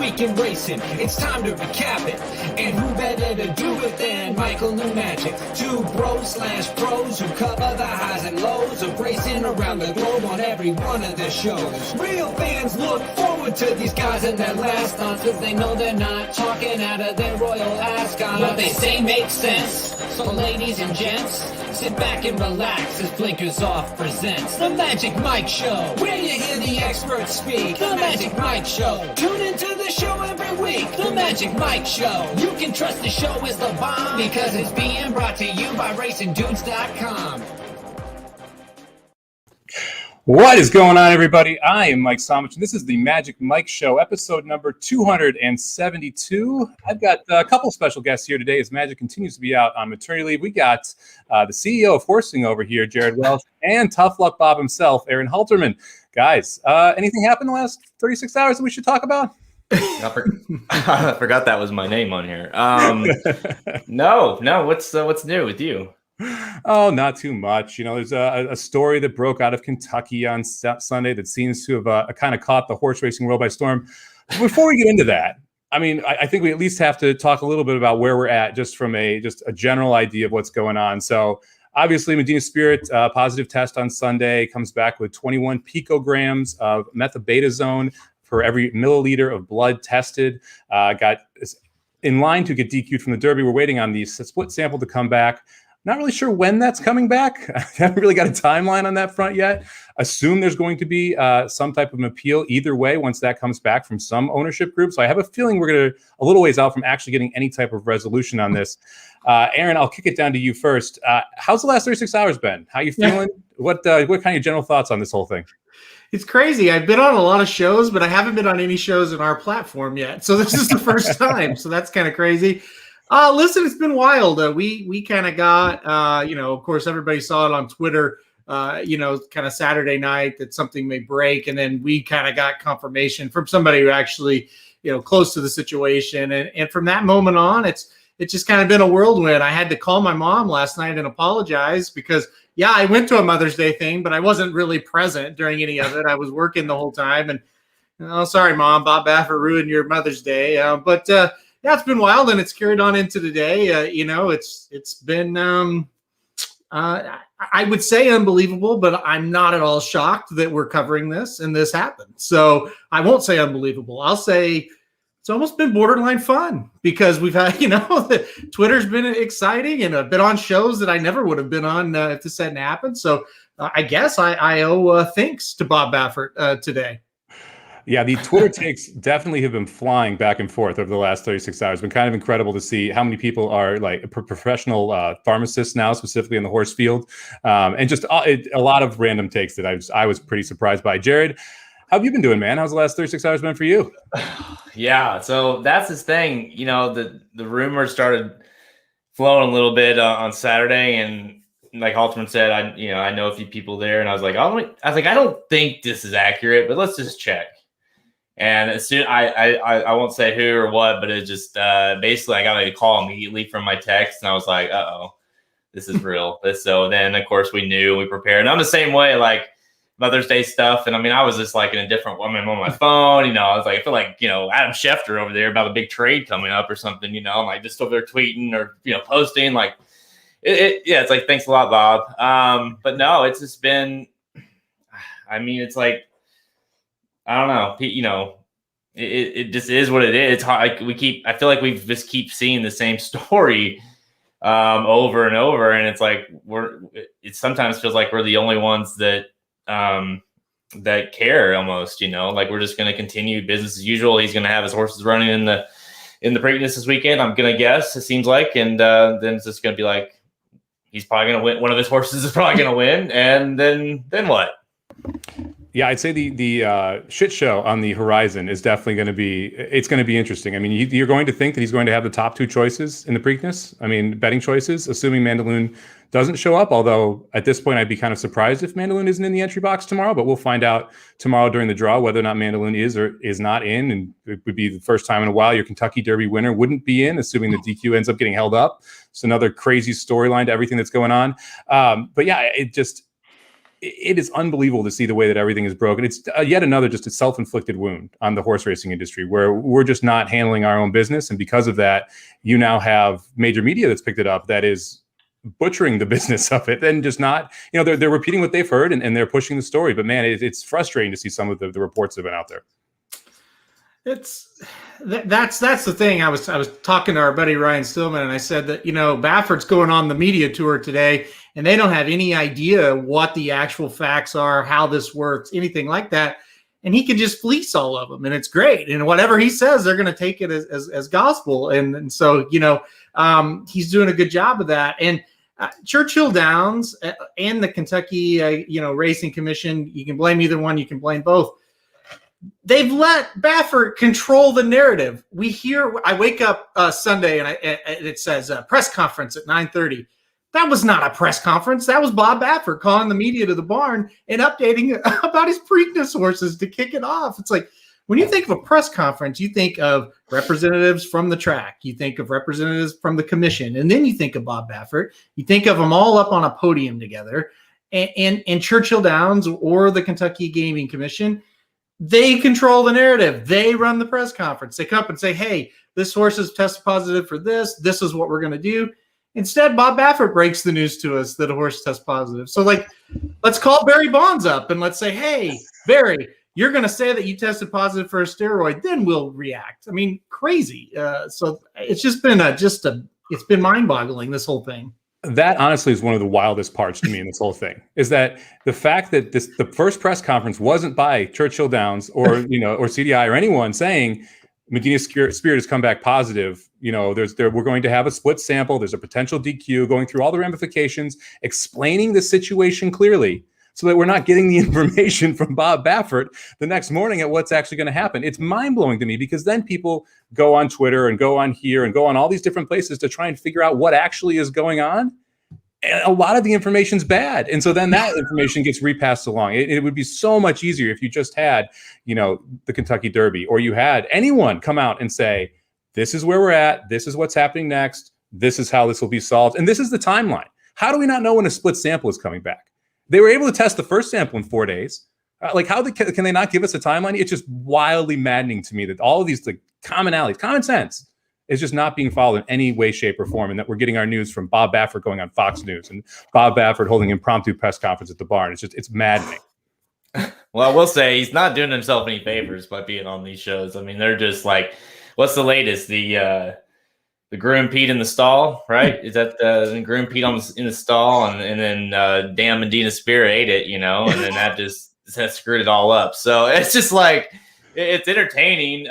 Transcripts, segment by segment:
week in racing. It's time to recap it. And who better to do it than Michael New Magic? Two bros/pros who cover the highs and lows of racing around the globe on every one of their shows. Real fans look forward to these guys and their last stunts, cause they know they're not talking out of their royal ascot. What they say makes sense. So ladies and gents, sit back and relax as Blinkers Off presents The Magic Mike Show, where you hear the experts speak. The Magic Mike Show. Tune into the show every week. The Magic Mike Show. You can trust the show is the bomb because it's being brought to you by RacingDudes.com. What is going on, everybody? I am Mike Somich, and this is the Magic Mike Show, episode number 272. I've got a couple special guests here today as Magic continues to be out on maternity leave. We got the CEO of Horsing over here, Jared Welch, and Tough Luck Bob himself, Aaron Halterman. Guys, anything happened in the last 36 hours that we should talk about? I forgot that was my name on here. No. What's new with you? Oh, not too much. You know, there's a story that broke out of Kentucky on Sunday that seems to have kind of caught the horse racing world by storm. Before we get into that, I mean, I think we at least have to talk a little bit about where we're at, just from a general idea of what's going on. So obviously, Medina Spirit, positive test on Sunday, comes back with 21 picograms of methylbetazone for every milliliter of blood tested. Got in line to get DQ'd from the Derby. We're waiting on the split sample to come back. Not really sure when that's coming back. I haven't really got a timeline on that front yet. Assume there's going to be some type of an appeal either way once that comes back from some ownership group. So I have a feeling we're going to a little ways out from actually getting any type of resolution on this. Aaron, I'll kick it down to you first. How's the last 36 hours been? How you feeling? What kind of general thoughts on this whole thing? It's crazy. I've been on a lot of shows, but I haven't been on any shows in our platform yet. So this is the first time. So that's kind of crazy. Listen, it's been wild. We kind of got, of course, everybody saw it on Twitter, kind of Saturday night that something may break. And then we kind of got confirmation from somebody who actually, close to the situation. And from that moment on, it's just kind of been a whirlwind. I had to call my mom last night and apologize because, I went to a Mother's Day thing, but I wasn't really present during any of it. I was working the whole time. And, sorry, Mom, Bob Baffert ruined your Mother's Day. Yeah, it's been wild, and it's carried on into today. It's been, I would say unbelievable, but I'm not at all shocked that we're covering this and this happened. So I won't say unbelievable. I'll say it's almost been borderline fun because we've had, Twitter's been exciting, and I've been on shows that I never would have been on if this hadn't happened. So I guess I owe thanks to Bob Baffert today. Yeah, the Twitter takes definitely have been flying back and forth over the last 36 hours. It's been kind of incredible to see how many people are like professional pharmacists now, specifically in the horse field, and just a lot of random takes that I was pretty surprised by. Jared, how have you been doing, man? How's the last 36 hours been for you? Yeah, so that's his thing. The rumors started flowing a little bit on Saturday, and like Halterman said, I know a few people there, and I was like, I don't think this is accurate, but let's just check. And as soon I won't say who or what, but it just basically I got a call immediately from my text, and I was like, uh-oh, this is real. So then of course we knew, we prepared. And I'm the same way, like Mother's Day stuff. And I mean, I was just like in a different woman on my phone, I was like, I feel like, Adam Schefter over there about a big trade coming up or something, I'm like just over there tweeting or, posting like it's like, thanks a lot, Bob. But no, it's just been, it's like, I don't know. It just is what it is. It's hard. I feel like we just keep seeing the same story over and over, and it's like it sometimes feels like we're the only ones that care almost. Like we're just going to continue business as usual. He's going to have his horses running in the Preakness this weekend. I'm going to guess. It seems like, and then it's just going to be like he's probably going to win. One of his horses is probably going to win, and then what? Yeah, I'd say the shit show on the horizon is definitely going to be interesting. I mean, you're going to think that he's going to have the top two choices in the Preakness. I mean, betting choices, assuming Mandaloun doesn't show up. Although at this point, I'd be kind of surprised if Mandaloun isn't in the entry box tomorrow. But we'll find out tomorrow during the draw whether or not Mandaloun is or is not in. And it would be the first time in a while your Kentucky Derby winner wouldn't be in, assuming the DQ ends up getting held up. It's another crazy storyline to everything that's going on. But yeah, it is unbelievable to see the way that everything is broken. It's yet another just a self-inflicted wound on the horse racing industry, where we're just not handling our own business. And because of that, you now have major media that's picked it up that is butchering the business of it and just not, they're repeating what they've heard and they're pushing the story. But man, it's frustrating to see some of the reports that have been out there. That's the thing. I was talking to our buddy Ryan Stillman, and I said that Baffert's going on the media tour today, and they don't have any idea what the actual facts are, how this works, anything like that, and he can just fleece all of them, and it's great. And whatever he says, they're going to take it as gospel, and so he's doing a good job of that. And Churchill Downs and the Kentucky Racing Commission, you can blame either one, you can blame both. They've let Baffert control the narrative. I wake up Sunday and it says press conference at 9:30. That was not a press conference. That was Bob Baffert calling the media to the barn and updating about his Preakness horses to kick it off. It's like, when you think of a press conference, you think of representatives from the track. You think of representatives from the commission. And then you think of Bob Baffert. You think of them all up on a podium together. And Churchill Downs or the Kentucky Gaming Commission, they control the narrative. They run the press conference. They come up and say, hey, this horse has tested positive for this. This is what we're going to do. Instead, Bob Baffert breaks the news to us that a horse tests positive. So, let's call Barry Bonds up and let's say, hey, Barry, you're going to say that you tested positive for a steroid. Then we'll react. I mean, crazy. So it's just been it's been mind-boggling, this whole thing. That honestly is one of the wildest parts to me in this whole thing, is that the fact that the first press conference wasn't by Churchill Downs or or CDI or anyone saying Medina Spirit has come back positive. We're going to have a split sample. There's a potential DQ, going through all the ramifications, explaining the situation clearly, so that we're not getting the information from Bob Baffert the next morning at what's actually going to happen. It's mind-blowing to me, because then people go on Twitter and go on here and go on all these different places to try and figure out what actually is going on. And a lot of the information's bad. And so then that information gets repassed along. It would be so much easier if you just had, the Kentucky Derby, or you had anyone come out and say, this is where we're at. This is what's happening next. This is how this will be solved. And this is the timeline. How do we not know when a split sample is coming back? They were able to test the first sample in 4 days. Can they not give us a timeline? It's just wildly maddening to me that all of these commonalities, common sense, is just not being followed in any way, shape, or form, and that we're getting our news from Bob Baffert going on Fox News and Bob Baffert holding impromptu press conference at the barn. It's maddening. Well, I will say he's not doing himself any favors by being on these shows. I mean, they're just like, what's the latest? The groom peed in the stall, right? Is that the groom peed in the stall, and then damn Medina Spirit ate it, and then that screwed it all up. So it's just like, it's entertaining,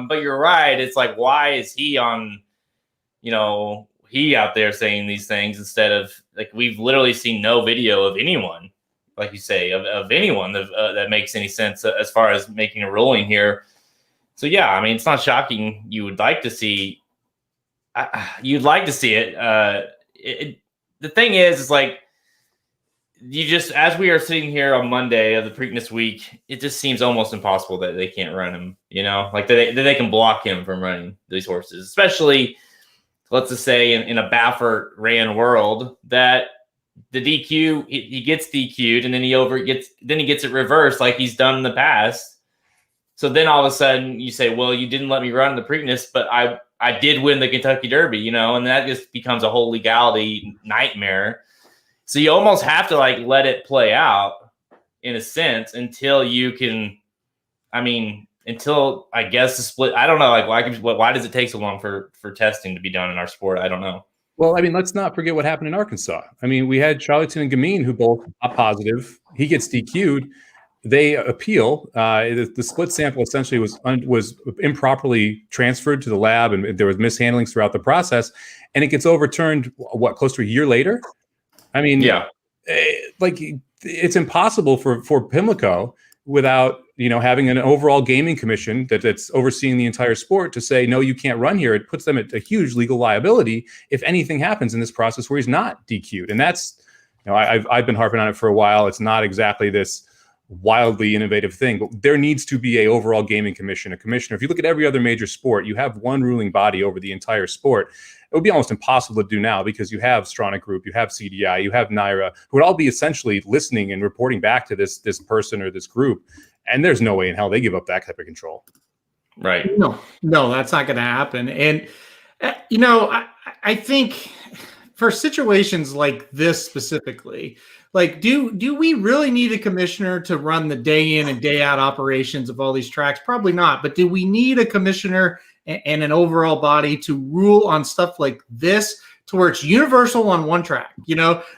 but you're right. It's like, why is he on, he out there saying these things instead of, we've literally seen no video of anyone, like you say, of anyone that makes any sense as far as making a ruling here. So yeah, I mean, it's not shocking. You'd like to see it. The thing is like, as we are sitting here on Monday of the Preakness week, it just seems almost impossible that they can't run him, that they can block him from running these horses, especially, let's just say in a Baffert ran world that the DQ, he gets DQ'd and then he gets it reversed like he's done in the past. So then all of a sudden you say, well, you didn't let me run the Preakness, but I did win the Kentucky Derby, and that just becomes a whole legality nightmare. So you almost have to let it play out in a sense until you can, until I guess the split. I don't know. Why does it take so long for testing to be done in our sport? I don't know. Well, let's not forget what happened in Arkansas. We had Charlton and Gamine who both are positive. He gets DQ'd. They appeal. The split sample essentially was improperly transferred to the lab, and there was mishandlings throughout the process, and it gets overturned. Close to a year later? Yeah. It's impossible for Pimlico without having an overall gaming commission that's overseeing the entire sport to say, no, you can't run here. It puts them at a huge legal liability if anything happens in this process where he's not DQ'd. And that's, I've been harping on it for a while. It's not exactly this wildly innovative thing, but there needs to be a overall gaming commission, a commissioner. If you look at every other major sport, you have one ruling body over the entire sport. It would be almost impossible to do now because you have Stronach Group, you have CDI, you have NYRA, who would all be essentially listening and reporting back to this person or this group. And there's no way in hell they give up that type of control. Right. No, that's not going to happen. And, I think for situations like this specifically, like, do we really need a commissioner to run the day in and day out operations of all these tracks? Probably not. But do we need a commissioner and an overall body to rule on stuff like this to where it's universal on one track?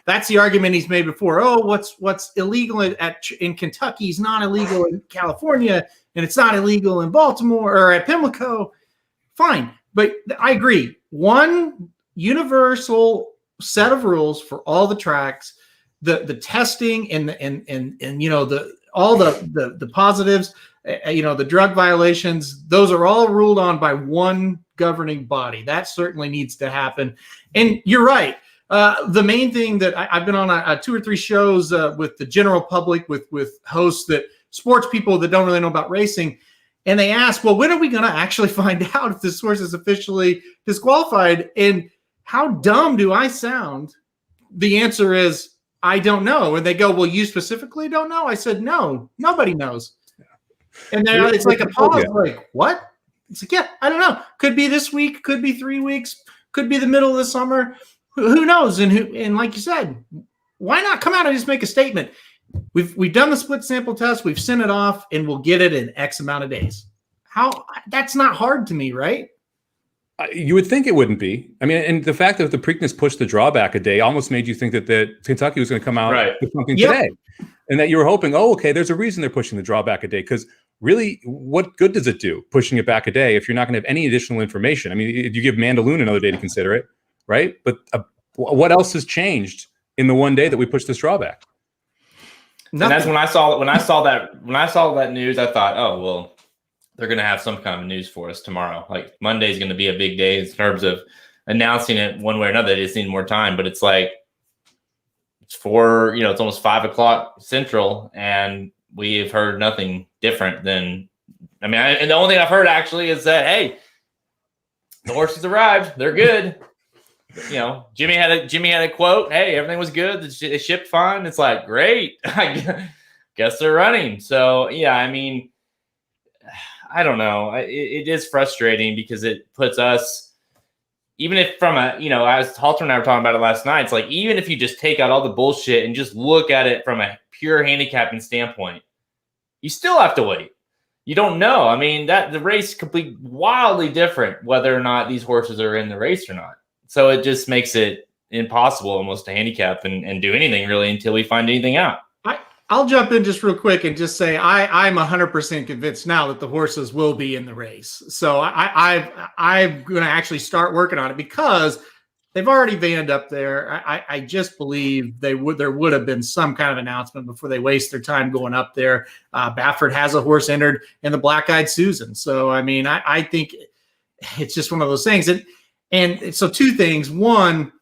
That's the argument he's made before. Oh, what's illegal in Kentucky is not illegal in California, and it's not illegal in Baltimore or at Pimlico. Fine. But I agree. One universal set of rules for all the tracks, the testing and all the positives, the drug violations, those are all ruled on by one governing body. That certainly needs to happen. And you're right. The main thing that I've been on 2 or 3 shows with the general public, with hosts sports people that don't really know about racing. And they ask, well, when are we going to actually find out if this horse is officially disqualified? And how dumb do I sound? The answer is, I don't know. And they go, well, you specifically don't know? I said, no, nobody knows. And then it's like a pause, like, what? It's like, yeah, I don't know. Could be this week, could be 3 weeks, could be the middle of the summer. Who knows? And like you said, why not come out and just make a statement? We've done the split sample test, we've sent it off, and we'll get it in X amount of days. That's not hard to me, right? You would think it wouldn't be. I mean, and the fact that the Preakness pushed the drawback a day almost made you think that Kentucky was going to come out with something today. And that you were hoping, oh, okay, there's a reason they're pushing the drawback a day. Because really, what good does it do pushing it back a day if you're not going to have any additional information? I mean, you give Mandaloon another day to consider it, right? But what else has changed in the one day that we pushed this drawback? Nothing. And that's when I saw that news, I thought, oh, well, they're going to have some kind of news for us tomorrow. Like Monday is going to be a big day in terms of announcing it one way or another. They just need more time, but it's like, it's almost 5:00 Central, and we have heard nothing different than, and the only thing I've heard actually is that, hey, the horses arrived. They're good. Jimmy had a quote. Hey, everything was good. They shipped fine. It's like, great. I guess they're running. So yeah, I don't know. It is frustrating because it puts us, even if from as Halterman and I were talking about it last night, it's like, even if you just take out all the bullshit and just look at it from a pure handicapping standpoint, you still have to wait. You don't know. That the race could be wildly different whether or not these horses are in the race or not. So it just makes it impossible almost to handicap and do anything really until we find anything out. I'll jump in just real quick and just say I'm 100% convinced now that the horses will be in the race. So I'm going to actually start working on it because they've already vanned up there. I just believe there would have been some kind of announcement before they waste their time going up there. Baffert has a horse entered in the Black-Eyed Susan. So I think it's just one of those things. And so 2 things. One,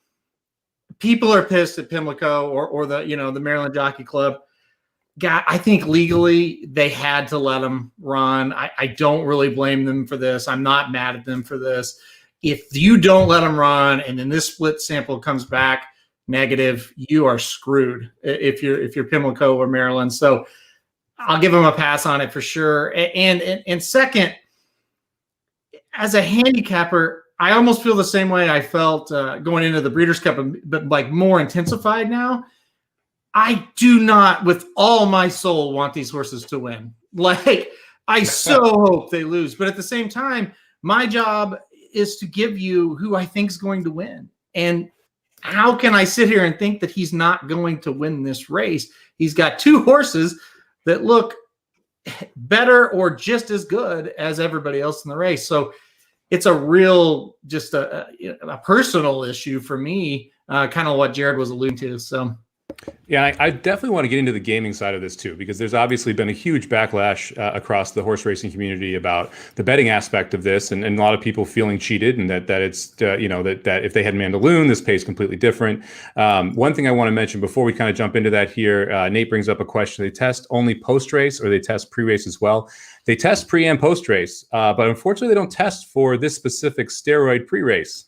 people are pissed at Pimlico or the Maryland Jockey Club. God, I think legally they had to let them run. I don't really blame them for this. I'm not mad at them for this. If you don't let them run and then this split sample comes back negative, you are screwed if you're Pimlico or Maryland. So I'll give them a pass on it for sure. And second, as a handicapper, I almost feel the same way I felt going into the Breeders' Cup, but like more intensified now. I do not, with all my soul, want these horses to win. Like, I so hope they lose. But at the same time, my job is to give you who I think is going to win. And how can I sit here and think that he's not going to win this race? He's got 2 horses that look better or just as good as everybody else in the race. So it's a real, just a personal issue for me, kind of what Jared was alluding to. So Yeah, I definitely want to get into the gaming side of this too, because there's obviously been a huge backlash across the horse racing community about the betting aspect of this, and a lot of people feeling cheated, and that it's that if they had Mandaloon, this pays completely different. One thing I want to mention before we kind of jump into that here, Nate brings up a question: they test only post race, or they test pre race as well? They test pre and post race, but unfortunately, they don't test for this specific steroid pre race.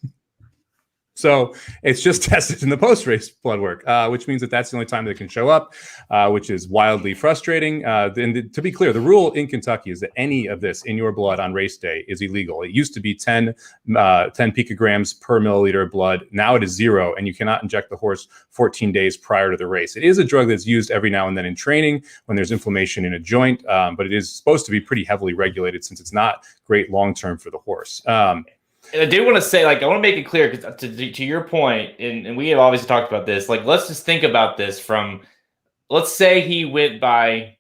So it's just tested in the post-race blood work, which means that that's the only time they can show up, which is wildly frustrating. And to be clear, the rule in Kentucky is that any of this in your blood on race day is illegal. It used to be 10 picograms per milliliter of blood. Now it is 0, and you cannot inject the horse 14 days prior to the race. It is a drug that's used every now and then in training when there's inflammation in a joint, but it is supposed to be pretty heavily regulated since it's not great long-term for the horse. And I do want to say, like, I want to make it clear, because to your point, and we have obviously talked about this, like, let's just think about this from, let's say he went by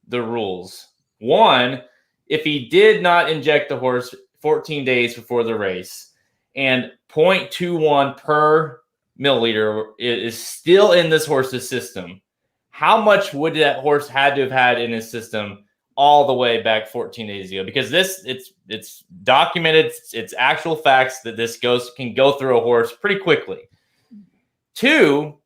the rules. One, if he did not inject the horse 14 days before the race, and 0.21 per milliliter is still in this horse's system, how much would that horse had to have had in his system all the way back 14 days ago? Because it's documented, it's actual facts that this can go through a horse pretty quickly. 2,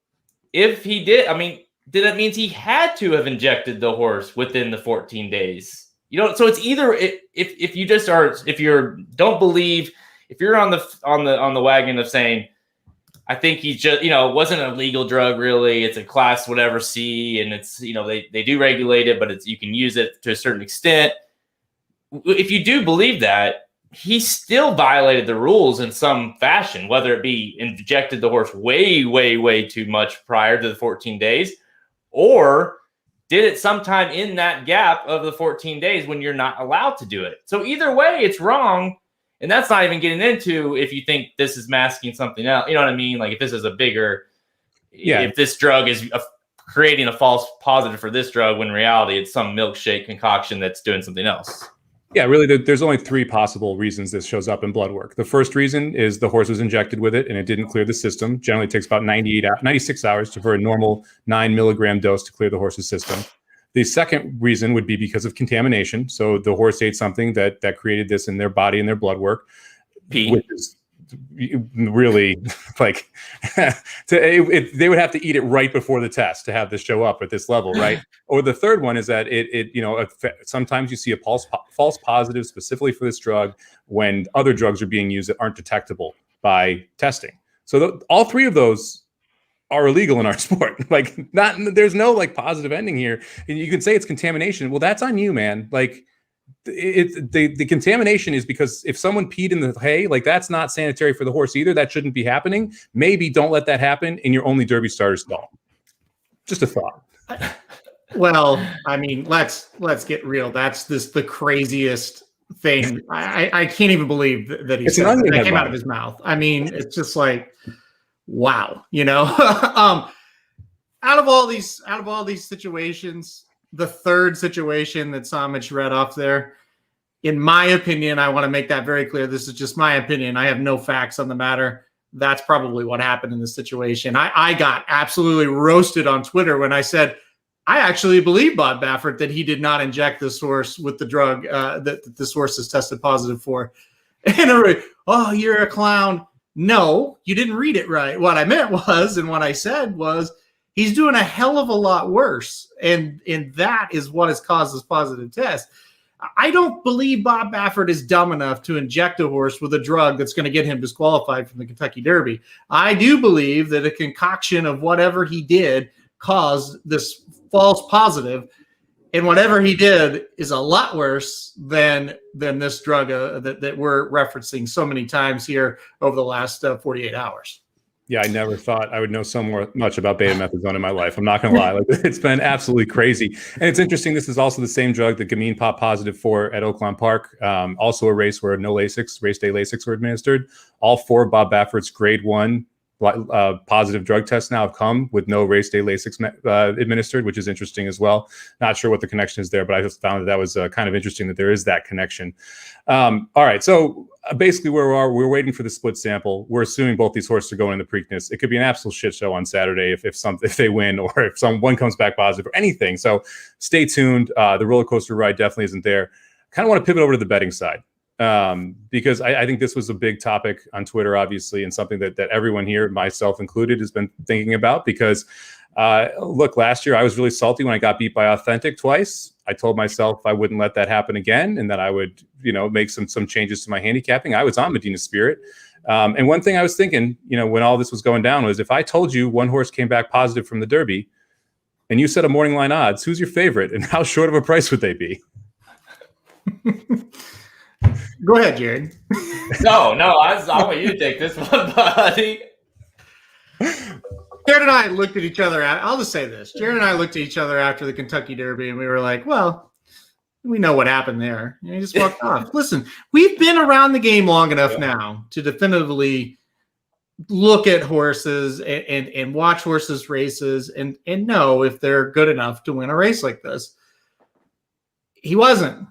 if he did, then that means he had to have injected the horse within the 14 days. So it's either if you just are, if you're don't believe, if you're on the wagon of saying, I think he's just, it wasn't a legal drug really. It's a class whatever C, and it's, they do regulate it, but you can use it to a certain extent. If you do believe that, he still violated the rules in some fashion, whether it be injected the horse way, way, way too much prior to the 14 days, or did it sometime in that gap of the 14 days when you're not allowed to do it. So either way, it's wrong. And that's not even getting into if you think this is masking something else. You know what I mean? Like, if this is a bigger, if this drug is creating a false positive for this drug, when in reality it's some milkshake concoction that's doing something else. Yeah, really, there's only 3 possible reasons this shows up in blood work. The first reason is the horse was injected with it and it didn't clear the system. Generally, it takes about 96 hours for a normal 9 milligram dose to clear the horse's system. The second reason would be because of contamination. So the horse ate something that created this in their body and their blood work, which is really like they would have to eat it right before the test to have this show up at this level, right? Or the third one is that sometimes you see a false positive specifically for this drug when other drugs are being used that aren't detectable by testing. So all 3 of those are illegal in our sport. Like, there's no like positive ending here. And you can say it's contamination. Well, that's on you, man. Like, the contamination is because if someone peed in the hay, like, that's not sanitary for the horse either. That shouldn't be happening. Maybe don't let that happen in your only Derby starter stall. Just a thought. Well, let's get real. That's the craziest thing. I can't even believe that he said that came out of his mouth. It's just like, wow, out of all these situations, the third situation that Somich read off there, in my opinion, I want to make that very clear. This is just my opinion. I have no facts on the matter. That's probably what happened in this situation. I got absolutely roasted on Twitter when I said, I actually believe Bob Baffert that he did not inject this horse with the drug that this horse is tested positive for. And everybody, oh, you're a clown. No, you didn't read it right. What I meant was, and what I said was, he's doing a hell of a lot worse. And that is what has caused this positive test. I don't believe Bob Baffert is dumb enough to inject a horse with a drug that's going to get him disqualified from the Kentucky Derby. I do believe that a concoction of whatever he did caused this false positive. And whatever he did is a lot worse than this drug that we're referencing so many times here over the last 48 hours. Yeah, I never thought I would know so much about beta-methazone in my life. I'm not going to lie. Like, it's been absolutely crazy. And it's interesting, this is also the same drug that Gamine popped positive for at Oaklawn Park. Also a race where no Lasix, race day Lasix were administered. All 4 of Bob Baffert's grade 1 positive drug tests now have come with no race day Lasix administered, which is interesting as well. Not sure what the connection is there, but I just found that was kind of interesting that there is that connection. All right, so basically where we are, we're waiting for the split sample. We're assuming both these horses are going in the Preakness. It could be an absolute shit show on Saturday if they win, or if one comes back positive or anything. So stay tuned. The roller coaster ride definitely isn't there. Kind of want to pivot over to the betting side. Because I think this was a big topic on Twitter, obviously, and something that everyone here, myself included, has been thinking about. Because look, last year I was really salty when I got beat by Authentic twice. I told myself I wouldn't let that happen again, and that I would, make some changes to my handicapping. I was on Medina Spirit, and one thing I was thinking, when all this was going down, was if I told you one horse came back positive from the Derby, and you said a morning line odds, who's your favorite, and how short of a price would they be? Go ahead, Jared. No, I want you to take this one, buddy. Jared and I looked at each other. I'll just say this. Jared and I looked at each other after the Kentucky Derby, and we were like, well, we know what happened there. He just walked off. Listen, we've been around the game long enough now to definitively look at horses and watch horses races and know if they're good enough to win a race like this. He wasn't.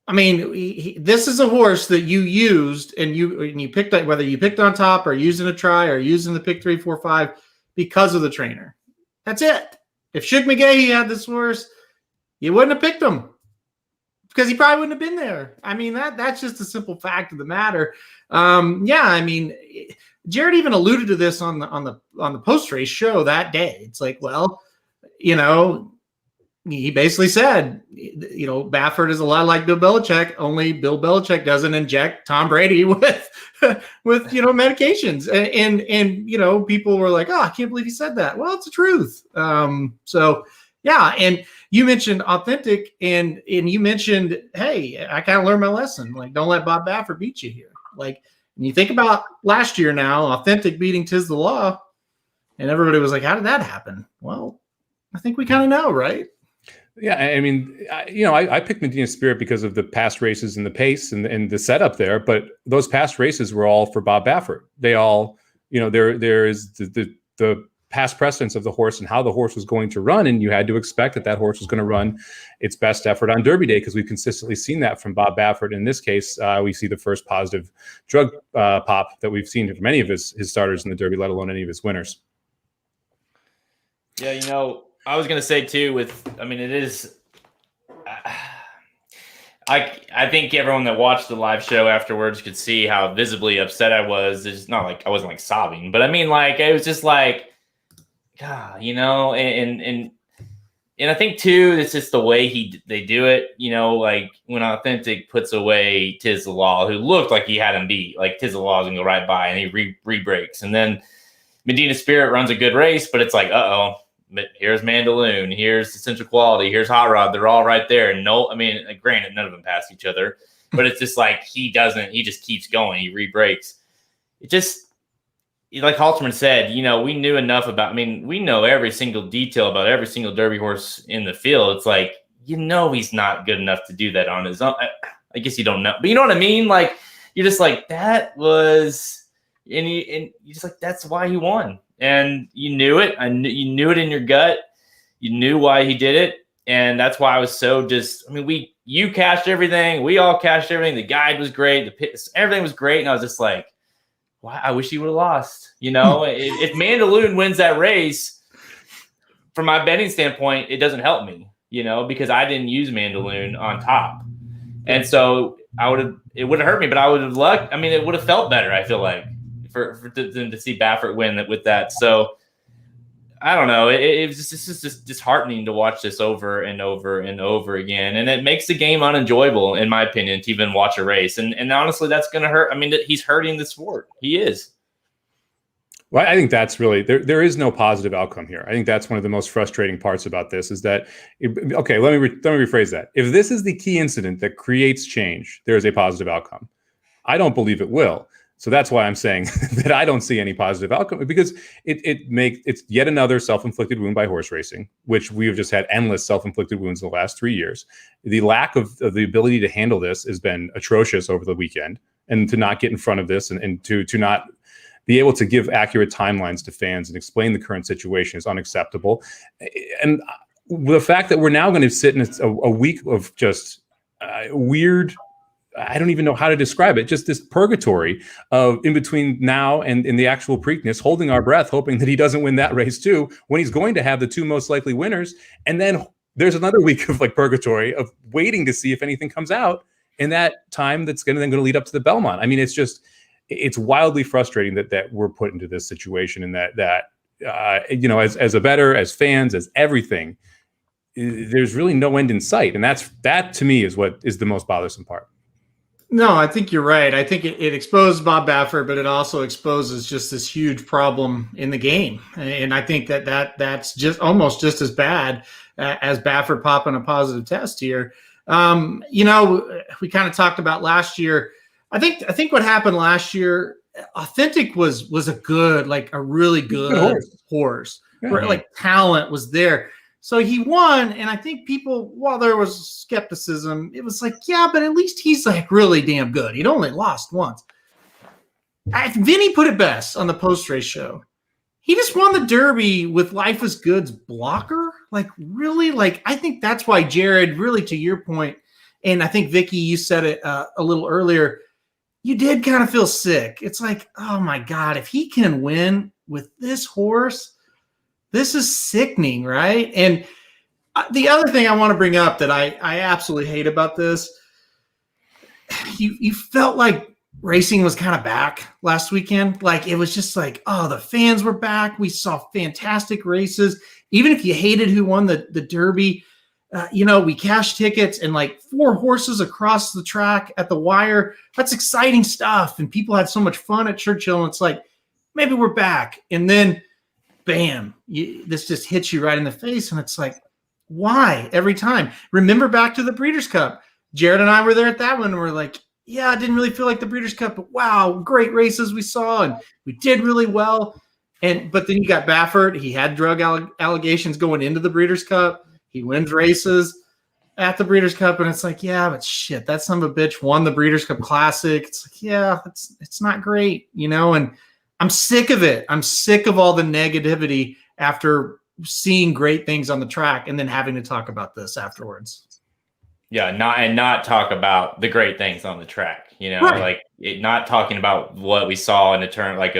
I mean, this is a horse that you used and you picked up, whether you picked on top or using a try or using the pick 3, 4, 5 because of the trainer. That's it. If Shug McGahee had this horse, you wouldn't have picked him because he probably wouldn't have been there. I mean, that's just a simple fact of the matter. I mean, Jared even alluded to this on the post-race show that day. It's like, well, he basically said, Baffert is a lot like Bill Belichick, only Bill Belichick doesn't inject Tom Brady with medications. And people were like, oh, I can't believe he said that. Well, it's the truth. And you mentioned Authentic and you mentioned, hey, I kind of learned my lesson. Like, don't let Bob Baffert beat you here. Like, when you think about last year now, Authentic beating Tiz the Law, and everybody was like, how did that happen? Well, I think we kind of know, right? Yeah, I mean, I picked Medina Spirit because of the past races and the pace and the setup there. But those past races were all for Bob Baffert. They all, there is the past precedence of the horse and how the horse was going to run, and you had to expect that horse was going to run its best effort on Derby Day because we've consistently seen that from Bob Baffert. In this case, we see the first positive drug pop that we've seen from any of his starters in the Derby, let alone any of his winners. Yeah, I was going to say too, it is, I think everyone that watched the live show afterwards could see how visibly upset I was. It's not like I wasn't like sobbing, but I mean, like, it was just like, God, and I think too, it's just the way they do it, like when Authentic puts away Tiz the Law, who looked like he had him beat, like Tiz the Law is going to go right by and he re-breaks. And then Medina Spirit runs a good race, but it's like, uh-oh. But here's Mandaloon, here's Essential Quality, here's Hot Rod. They're all right there. Granted, none of them pass each other, but it's just like he just keeps going. He re-breaks. It just, like Halterman said, we knew enough we know every single detail about every single Derby horse in the field. It's like, he's not good enough to do that on his own. I guess you don't know, but you know what I mean? Like, you're just like, that was, and you're just like, that's why he won. And you knew it. You knew it in your gut. You knew why he did it. And that's why I was so you cashed everything. We all cashed everything. The guide was great. Everything was great. And I was just like, wow, I wish he would have lost. If Mandaloon wins that race, from my betting standpoint, it doesn't help me, because I didn't use Mandaloon on top. And so it would have hurt me, but I would have lucked. It would have felt better, I feel like. For them to see Baffert win with that. So I don't know. It's just disheartening to watch this over and over and over again. And it makes the game unenjoyable, in my opinion, to even watch a race. And honestly, that's going to hurt. He's hurting the sport. He is. Well, I think that's really, there is no positive outcome here. I think that's one of the most frustrating parts about this is that, okay, let me rephrase that. If this is the key incident that creates change, there is a positive outcome. I don't believe it will. So that's why I'm saying that I don't see any positive outcome, because it's yet another self-inflicted wound by horse racing, which we have just had endless self-inflicted wounds in the last 3 years. The lack of the ability to handle this has been atrocious over the weekend, and to not get in front of this and to not be able to give accurate timelines to fans and explain the current situation is unacceptable. And the fact that we're now going to sit in a week of just weird, I don't even know how to describe it, just this purgatory of in between now and in the actual Preakness, holding our breath, hoping that he doesn't win that race too, when he's going to have the two most likely winners. And then there's another week of like purgatory of waiting to see if anything comes out in that time that's going to lead up to the Belmont. I mean, it's wildly frustrating that we're put into this situation, and that as a bettor, as fans, as everything, there's really no end in sight. And that to me is what is the most bothersome part. No, I think you're right. I think it exposed Bob Baffert, but it also exposes just this huge problem in the game. And I think that's just almost just as bad as Baffert popping a positive test here. We kind of talked about last year. I think what happened last year, Authentic was a really good horse where like talent was there. So he won, and I think people, while there was skepticism, it was like, yeah, but at least he's like really damn good. He'd only lost once. Vinny put it best on the post-race show. He just won the Derby with Life is Good's blocker. Like, really? Like, I think that's why Jared, really to your point, and I think, Vicky, you said it a little earlier, you did kind of feel sick. It's like, oh, my God, if he can win with this horse, this is sickening, right? And the other thing I want to bring up that I absolutely hate about this, you felt like racing was kind of back last weekend. Like, it was just like, oh, the fans were back. We saw fantastic races. Even if you hated who won the Derby, we cashed tickets and like 4 horses across the track at the wire. That's exciting stuff. And people had so much fun at Churchill. And it's like, maybe we're back. And then bam, this just hits you right in the face. And it's like, why every time? Remember back to the Breeders' Cup. Jared and I were there at that one. And we're like, yeah, I didn't really feel like the Breeders' Cup, but wow, great races we saw. And we did really well. But then you got Baffert. He had drug allegations going into the Breeders' Cup. He wins races at the Breeders' Cup. And it's like, yeah, but shit, that son of a bitch won the Breeders' Cup Classic. It's like, yeah, it's not great, and I'm sick of it. I'm sick of all the negativity after seeing great things on the track and then having to talk about this afterwards. Yeah, not talk about the great things on the track, Right. like not talking about what we saw in a turn, like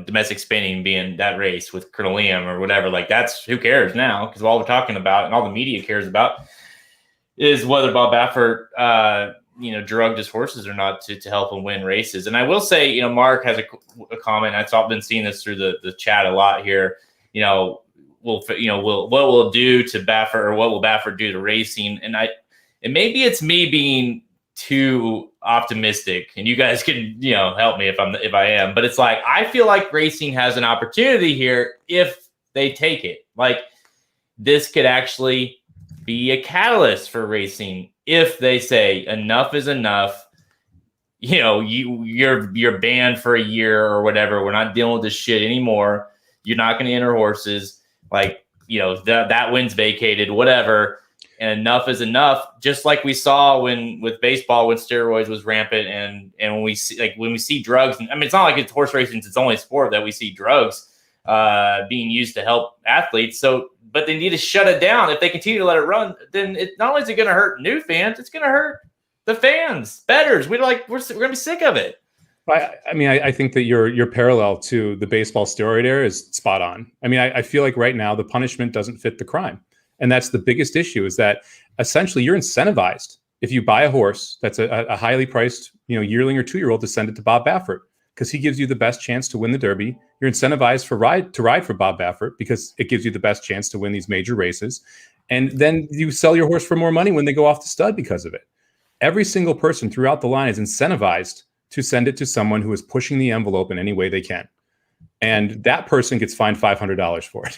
domestic spinning being that race with Colonel Liam or whatever. Like, that's who cares now, because all we're talking about and all the media cares about is whether Bob Baffert, drugged his horses or not to help him win races. And I will say, Mark has a comment. I've been seeing this through the chat a lot here. What will do to Baffert, or what will Baffert do to racing? And maybe it's me being too optimistic, and you guys can, help me if I am, but it's like, I feel like racing has an opportunity here if they take it. Like, this could actually be a catalyst for racing if they say enough is enough. You're banned for a year or whatever. We're not dealing with this shit anymore. You're not going to enter horses. Like, that win's vacated, whatever. And enough is enough. Just like we saw with baseball, when steroids was rampant, and when we see drugs. And I mean, it's not like it's horse racing; it's only sport that we see drugs being used to help athletes. So, but they need to shut it down. If they continue to let it run, then it not only is it going to hurt new fans, it's going to hurt the fans, bettors. We're going to be sick of it. I think that your parallel to the baseball steroid era is spot on. I mean, I feel like right now the punishment doesn't fit the crime. And that's the biggest issue, is that essentially you're incentivized if you buy a horse that's a highly priced, yearling or 2-year-old, to send it to Bob Baffert, because he gives you the best chance to win the Derby. You're incentivized to ride for Bob Baffert because it gives you the best chance to win these major races. And then you sell your horse for more money when they go off the stud because of it. Every single person throughout the line is incentivized to send it to someone who is pushing the envelope in any way they can. And that person gets fined $500 for it.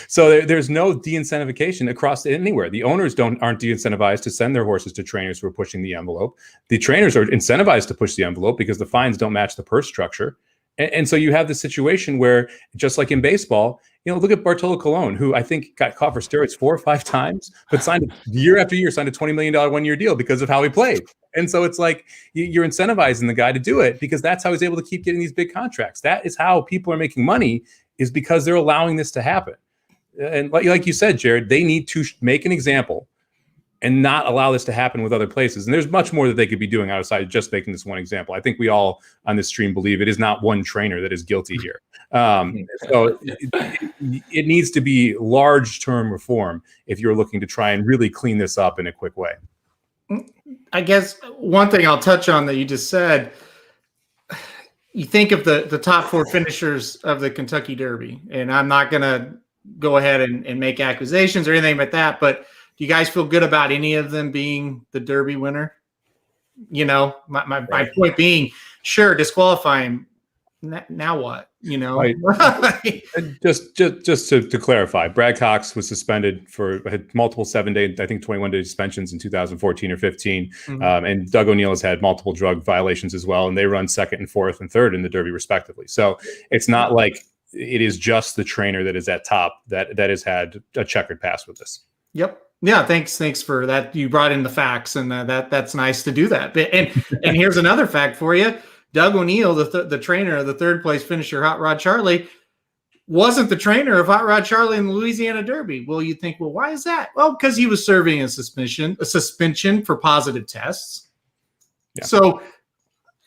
So there's no de-incentivication across anywhere. The owners aren't de-incentivized to send their horses to trainers who are pushing the envelope. The trainers are incentivized to push the envelope because the fines don't match the purse structure. And so you have the situation where, just like in baseball, look at Bartolo Colon, who I think got caught for steroids 4 or 5 times, but signed year after year, signed a $20 million 1-year deal because of how he played. And so it's like you're incentivizing the guy to do it because that's how he's able to keep getting these big contracts. That is how people are making money, is because they're allowing this to happen. And like you said, Jared, they need to make an example and not allow this to happen with other places. And there's much more that they could be doing outside of just making this one example. I think we all on this stream believe it is not one trainer that is guilty here. So it needs to be large-term reform if you're looking to try and really clean this up in a quick way. I guess one thing I'll touch on that you just said, you think of the top 4 finishers of the Kentucky Derby, and I'm not going to go ahead and make accusations or anything like that, but do you guys feel good about any of them being the Derby winner? You know, my point being, sure, disqualify him. Now what? You know, right. just to clarify, Brad Cox was suspended had multiple 7-day, I think 21-day suspensions in 2014 or 15, and Doug O'Neill has had multiple drug violations as well, and they run 2nd and 4th and 3rd in the Derby respectively. So it's not like it is just the trainer that is at top that has had a checkered past with this. Yep. Yeah, thanks for that. You brought in the facts, and that's nice to do that. And here's another fact for you: Doug O'Neill, the trainer of the 3rd place finisher, Hot Rod Charlie, wasn't the trainer of Hot Rod Charlie in the Louisiana Derby. Well, you think, well, why is that? Well, because he was serving a suspension for positive tests. Yeah. So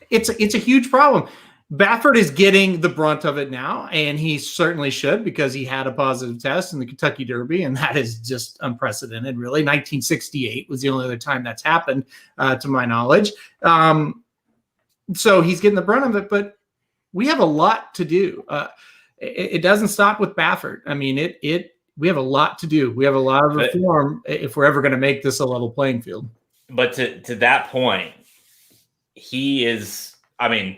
it's a huge problem. Baffert is getting the brunt of it now, and he certainly should, because he had a positive test in the Kentucky Derby, and that is just unprecedented, really. 1968 was the only other time that's happened, to my knowledge. So he's getting the brunt of it, but we have a lot to do. It doesn't stop with Baffert. I mean, we have a lot to do. We have a lot of reform if we're ever going to make this a level playing field. But to that point, he is, I mean,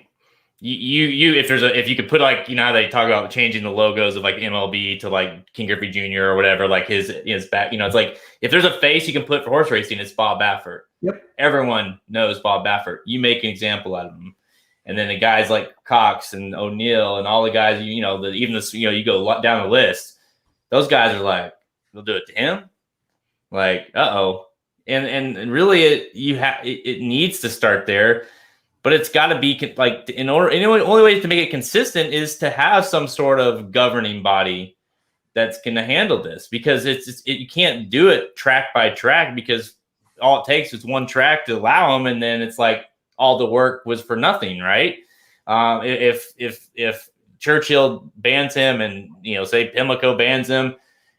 if you could put, like, you know how they talk about changing the logos of like MLB to like King Griffey Jr. or whatever, like his back, you know, it's like if there's a face you can put for horse racing, it's Bob Baffert. Yep. Everyone knows Bob Baffert. You make an example out of him. And then the guys like Cox and O'Neill and all the guys, you go down the list, those guys are like, they'll do it to him. Like, uh-oh. And really it needs to start there. But it's got to be like, only way to make it consistent is to have some sort of governing body that's going to handle this, because you can't do it track by track, because all it takes is one track to allow them, and then it's like all the work was for nothing, right? If Churchill bans him, and say Pimlico bans him,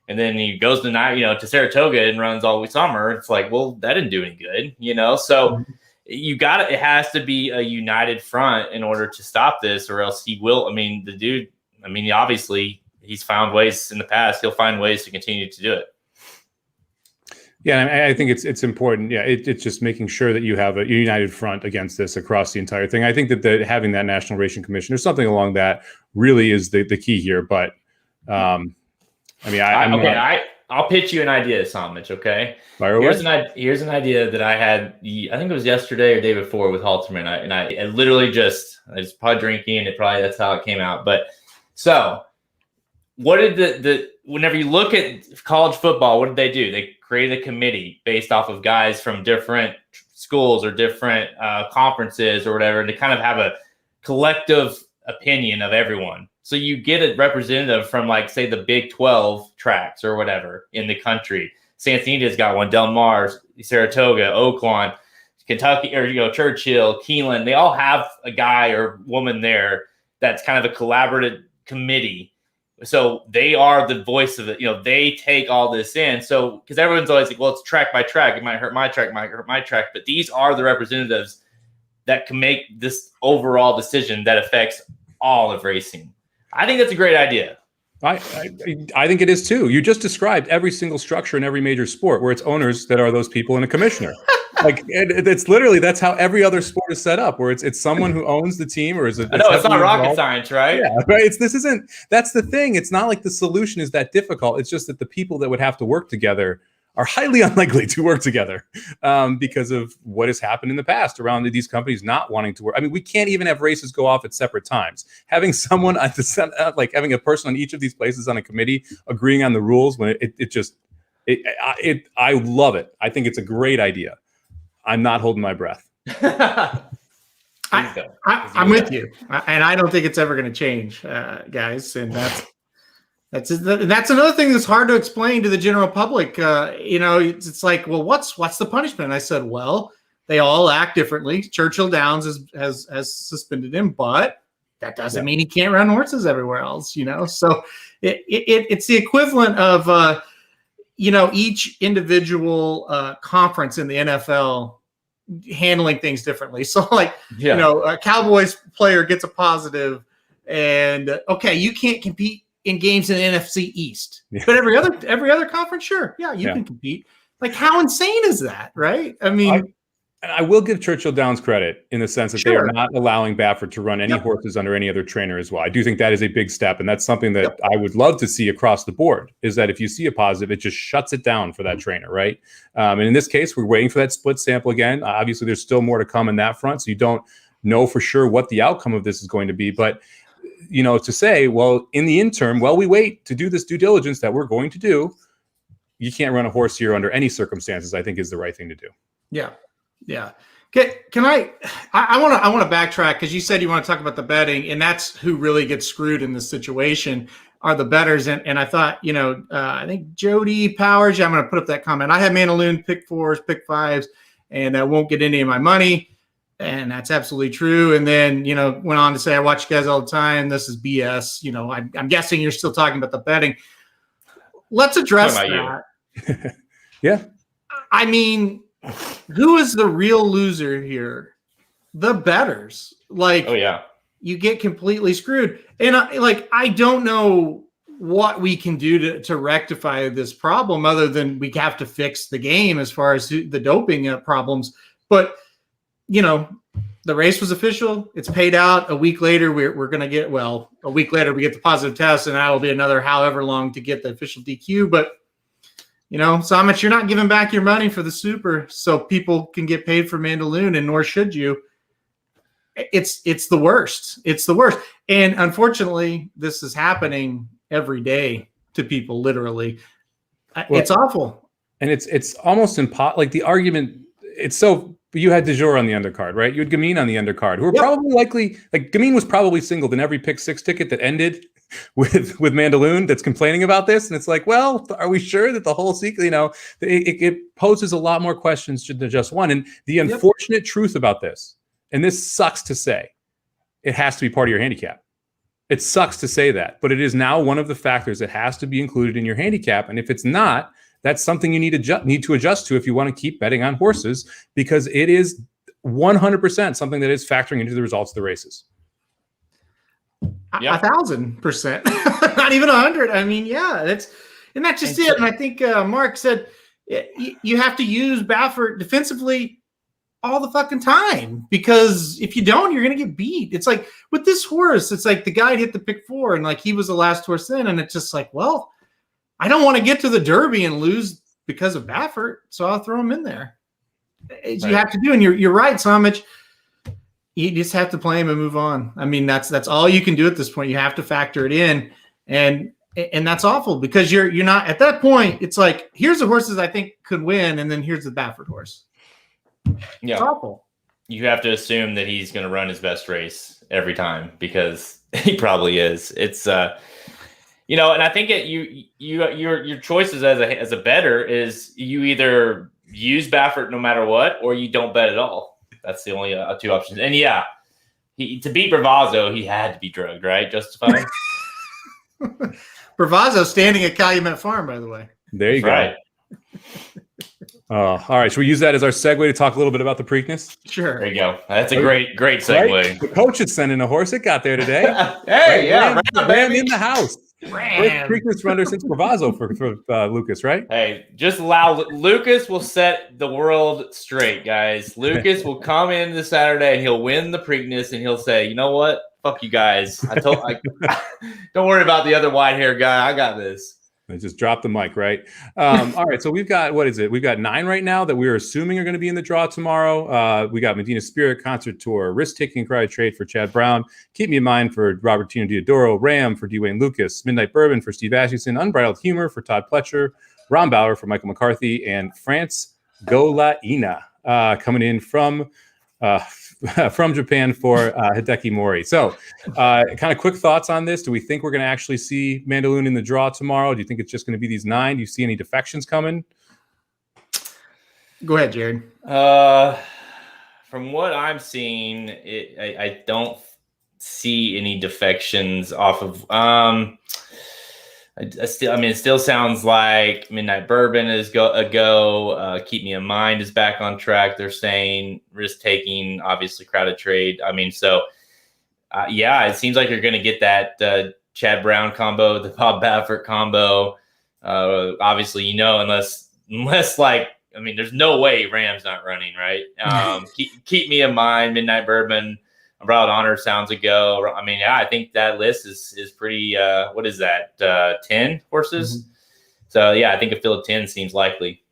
and then he goes to Saratoga and runs all summer, it's like, well, that didn't do any good, So. It has to be a united front in order to stop this, or else he will. I mean, the dude, obviously he's found ways in the past. He'll find ways to continue to do it. Yeah, I think it's important. Yeah, it's just making sure that you have a united front against this across the entire thing. I think that having that National Racing Commission or something along that really is the key here. But I'll pitch you an idea, Somich, okay? Here's an idea that I had, I think it was yesterday or day before with Halterman. I literally I was probably drinking, and that's how it came out. But so what did whenever you look at college football, what did they do? They created a committee based off of guys from different schools or different conferences or whatever, to kind of have a collective opinion of everyone. So you get a representative from, like, say, the Big 12 tracks or whatever in the country. Santanita's got one, Del Mar, Saratoga, Oaklawn, Kentucky, or Churchill, Keeneland. They all have a guy or woman there that's kind of a collaborative committee. So they are the voice of it. They take all this in. So because everyone's always like, well, it's track by track. It might hurt my track, But these are the representatives that can make this overall decision that affects all of racing. I think that's a great idea. I think it is too. You just described every single structure in every major sport where it's owners that are those people and a commissioner. Like it's literally, that's how every other sport is set up, where it's someone who owns the team, or is it? No, it's not rocket science, right? Yeah, right. That's the thing. It's not like the solution is that difficult. It's just that the people that would have to work together are highly unlikely to work together because of what has happened in the past around these companies not wanting to work. I mean, we can't even have races go off at separate times. Having someone at the like having a person on each of these places on a committee agreeing on the rules, when I love it. I think it's a great idea. I'm not holding my breath. I'm with you, and I don't think it's ever going to change, guys. And that's another thing that's hard to explain to the general public. It's like, well, what's the punishment? And I said, well, they all act differently. Churchill Downs has suspended him, but that doesn't mean he can't run horses everywhere else. So it's the equivalent of each individual conference in the NFL handling things differently. So a Cowboys player gets a positive, and okay, you can't compete in games in the NFC East, but every other conference, sure, you can compete. Like, how insane is that, right? I mean, I will give Churchill Downs credit in the sense that they are not allowing Baffert to run any horses under any other trainer as well. I do think that is a big step, and that's something that I would love to see across the board, is that if you see a positive, it just shuts it down for that trainer, right? And in this case, we're waiting for that split sample again. Obviously, there's still more to come in that front, so you don't know for sure what the outcome of this is going to be. But, to say, well, in the interim, while we wait to do this due diligence that we're going to do, you can't run a horse here under any circumstances, I think is the right thing to do. Yeah. Yeah. Can I want to backtrack, because you said you want to talk about the betting, and that's who really gets screwed in this situation are the bettors. And I thought, I think Jody Powers, I'm going to put up that comment. I had Mandaloon pick 4s, pick 5s, and I won't get any of my money. And that's absolutely true. And then, went on to say, I watch you guys all the time. This is BS. I'm guessing you're still talking about the betting. Let's address that. Yeah. I mean, who is the real loser here? The bettors. You get completely screwed. And I don't know what we can do to rectify this problem, other than we have to fix the game as far as the doping problems. But, the race was official. It's paid out. A week later, we're going to get, a week later we get the positive test, and that'll be another however long to get the official DQ. But Somich, you're not giving back your money for the Super, so people can get paid for Mandaloon, and nor should you. It's the worst. It's the worst. And unfortunately, this is happening every day to people, literally. It's awful. And it's almost impossible. Like, the argument, it's so. You had De Jour on the undercard, right? You had Gamine on the undercard, who were probably likely, Gamine was probably singled in every pick 6 ticket that ended with Mandaloon that's complaining about this. And it's like, well, are we sure that the whole sequence, it poses a lot more questions than just one. And the unfortunate truth about this, and this sucks to say, it has to be part of your handicap. It sucks to say that, but it is now one of the factors that has to be included in your handicap. And if it's not, that's something you need to adjust to if you want to keep betting on horses, because it is 100% something that is factoring into the results of the races. 1,000%, not even 100. I mean, that's just it. And I think Mark said you have to use Baffert defensively all the fucking time, because if you don't, you're going to get beat. It's like with this horse, it's like the guy hit the pick 4, and he was the last horse in, and it's just like, well, I don't want to get to the Derby and lose because of Baffert, so I'll throw him in there. You have to do, and you're right, Somich. You just have to play him and move on. I mean, that's all you can do at this point. You have to factor it in, and that's awful, because you're not at that point. It's like, here's the horses I think could win, and then here's the Baffert horse. Yeah, it's awful. You have to assume that he's going to run his best race every time, because he probably is. It's and I think your choices as a bettor is you either use Baffert no matter what, or you don't bet at all. That's the only 2 options. And to beat Bravazzo, he had to be drugged, right? Justified. Bravazzo standing at Calumet Farm, by the way. There you go. All right. Should we use that as our segue to talk a little bit about the Preakness? Sure. There you go. That's a great segue. Right? The coach is sending a horse. It got there today. Ram in the house. First Preakness runner since Bravazzo for Lucas, right? Hey, just allow Lucas will set the world straight, guys. Lucas will come in this Saturday and he'll win the Preakness, and he'll say, you know what? Fuck you guys. Don't worry about the other white hair guy. I got this. I just dropped the mic, right? All right, so we've got, what is it? We've got 9 right now that we're assuming are going to be in the draw tomorrow. We got Medina Spirit Concert Tour, Risk Taking Crowd Trade for Chad Brown, Keep Me in Mind for Robertino Diodoro, Ram for Dwayne Lucas, Midnight Bourbon for Steve Ashington, Unbridled Humor for Todd Pletcher, Ron Bauer for Michael McCarthy, and France Golaina coming in from from Japan for Hideki Mori. So, kind of quick thoughts on this. Do we think we're going to actually see Mandaloun in the draw tomorrow? Do you think it's just going to be these 9? Do you see any defections coming? Go ahead, Jared. From what I'm seeing, I don't see any defections off of. It still sounds like Midnight Bourbon is a go. Keep Me in Mind is back on track. They're saying risk taking, obviously crowded trade. it seems like you're going to get that Chad Brown combo, the Bob Baffert combo. Obviously, unless there's no way Ram's not running, right? Keep Me in Mind, Midnight Bourbon. Broad Honor sounds a go. I think that list is pretty. What is that? 10 horses. Mm-hmm. So I think a field of 10 seems likely.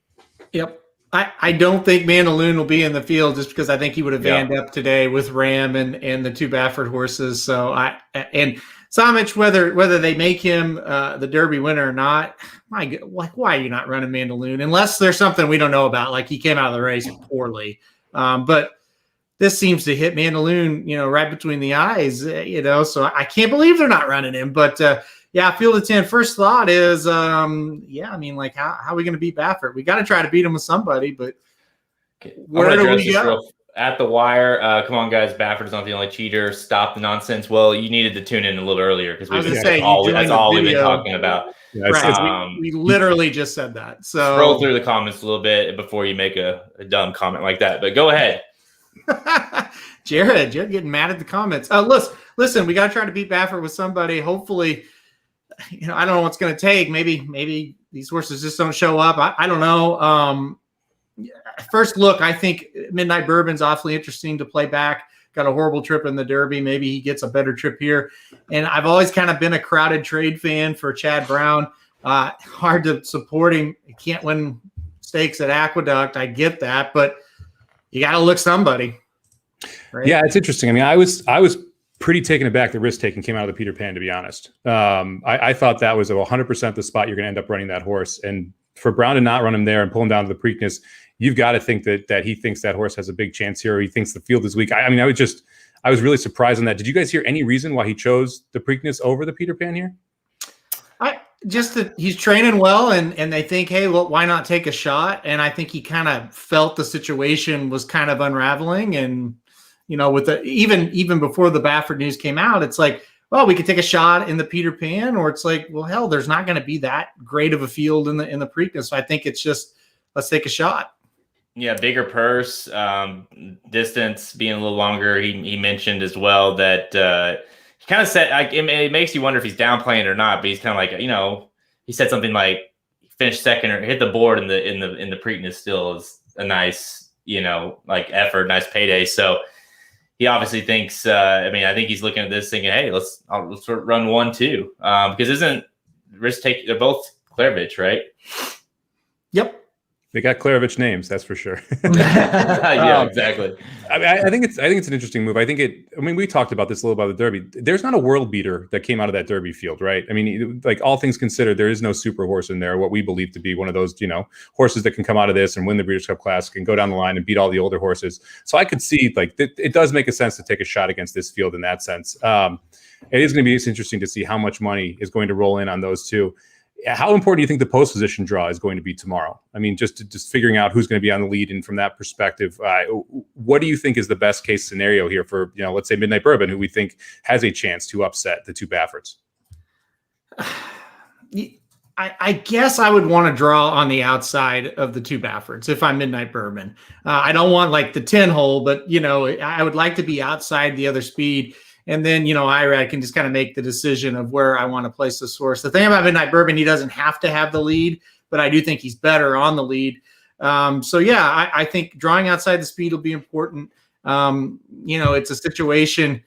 Yep. I don't think Mandaloun will be in the field just because I think he would have vanned up today with Ram and the 2 Baffert horses. So and Somich, whether they make him the Derby winner or not, my God, why are you not running Mandaloun unless there's something we don't know about, like he came out of the race poorly, but. This seems to hit Mandaloun, right between the eyes, so I can't believe they're not running him. But, field of 10. First thought is, how are we going to beat Baffert? We got to try to beat him with somebody, but where do we go? At the wire, come on, guys. Baffert's not the only cheater. Stop the nonsense. Well, you needed to tune in a little earlier because that's all we've been talking about. Yeah, right. We literally just said that. So scroll through the comments a little bit before you make a dumb comment like that. But go ahead. Jared getting mad at the comments. Listen, we got to try to beat Baffert with somebody. Hopefully, I don't know what's going to take. Maybe these horses just don't show up. I don't know. First look, I think Midnight Bourbon's awfully interesting to play back. Got a horrible trip in the Derby. Maybe he gets a better trip here. And I've always kind of been a crowded trade fan for Chad Brown. Hard to support him. He can't win stakes at Aqueduct. I get that, but you got to look somebody. Right? Yeah, it's interesting. I was pretty taken aback that risk taking came out of the Peter Pan, to be honest. I thought that was 100% the spot you're going to end up running that horse. And for Brown to not run him there and pull him down to the Preakness, you've got to think that he thinks that horse has a big chance here, or he thinks the field is weak. I was really surprised on that. Did you guys hear any reason why he chose the Preakness over the Peter Pan here? Just that he's training well, and they think, hey, well, why not take a shot? And I think he kind of felt the situation was kind of unraveling. And, with the even before the Baffert news came out, it's like, well, we could take a shot in the Peter Pan, or it's like, well, hell, there's not going to be that great of a field in the Preakness. So I think it's just, let's take a shot. Yeah, bigger purse, distance being a little longer. He mentioned as well that he kind of said, it makes you wonder if he's downplaying it or not, but he's kind of like, he said something like finish second or hit the board in the Preakness still is a nice, effort, nice payday. So he obviously thinks, I think he's looking at this thinking, hey, let's run 1-2. Because isn't risk take, they're both Clairvich, right? Yep. They got Clairvich names, that's for sure. Yeah, exactly. I think it's an interesting move. We talked about this a little about the Derby. There's not a world beater that came out of that Derby field, right? Like all things considered, there is no super horse in there. What we believe to be one of those, horses that can come out of this and win the Breeders' Cup Classic and go down the line and beat all the older horses. So I could see it does make a sense to take a shot against this field in that sense. It is going to be interesting to see how much money is going to roll in on those two. How important do you think the post position draw is going to be tomorrow? Just figuring out who's going to be on the lead, and from that perspective, what do you think is the best case scenario here for, let's say Midnight Bourbon, who we think has a chance to upset the 2 Bafferts? I guess I would want to draw on the outside of the 2 Bafferts if I'm Midnight Bourbon. I don't want like the 10 hole, but I would like to be outside the other speed. And then, I can just kind of make the decision of where I want to place this horse. The thing about Midnight Bourbon, he doesn't have to have the lead, but I do think he's better on the lead. I think drawing outside the speed will be important. It's a situation.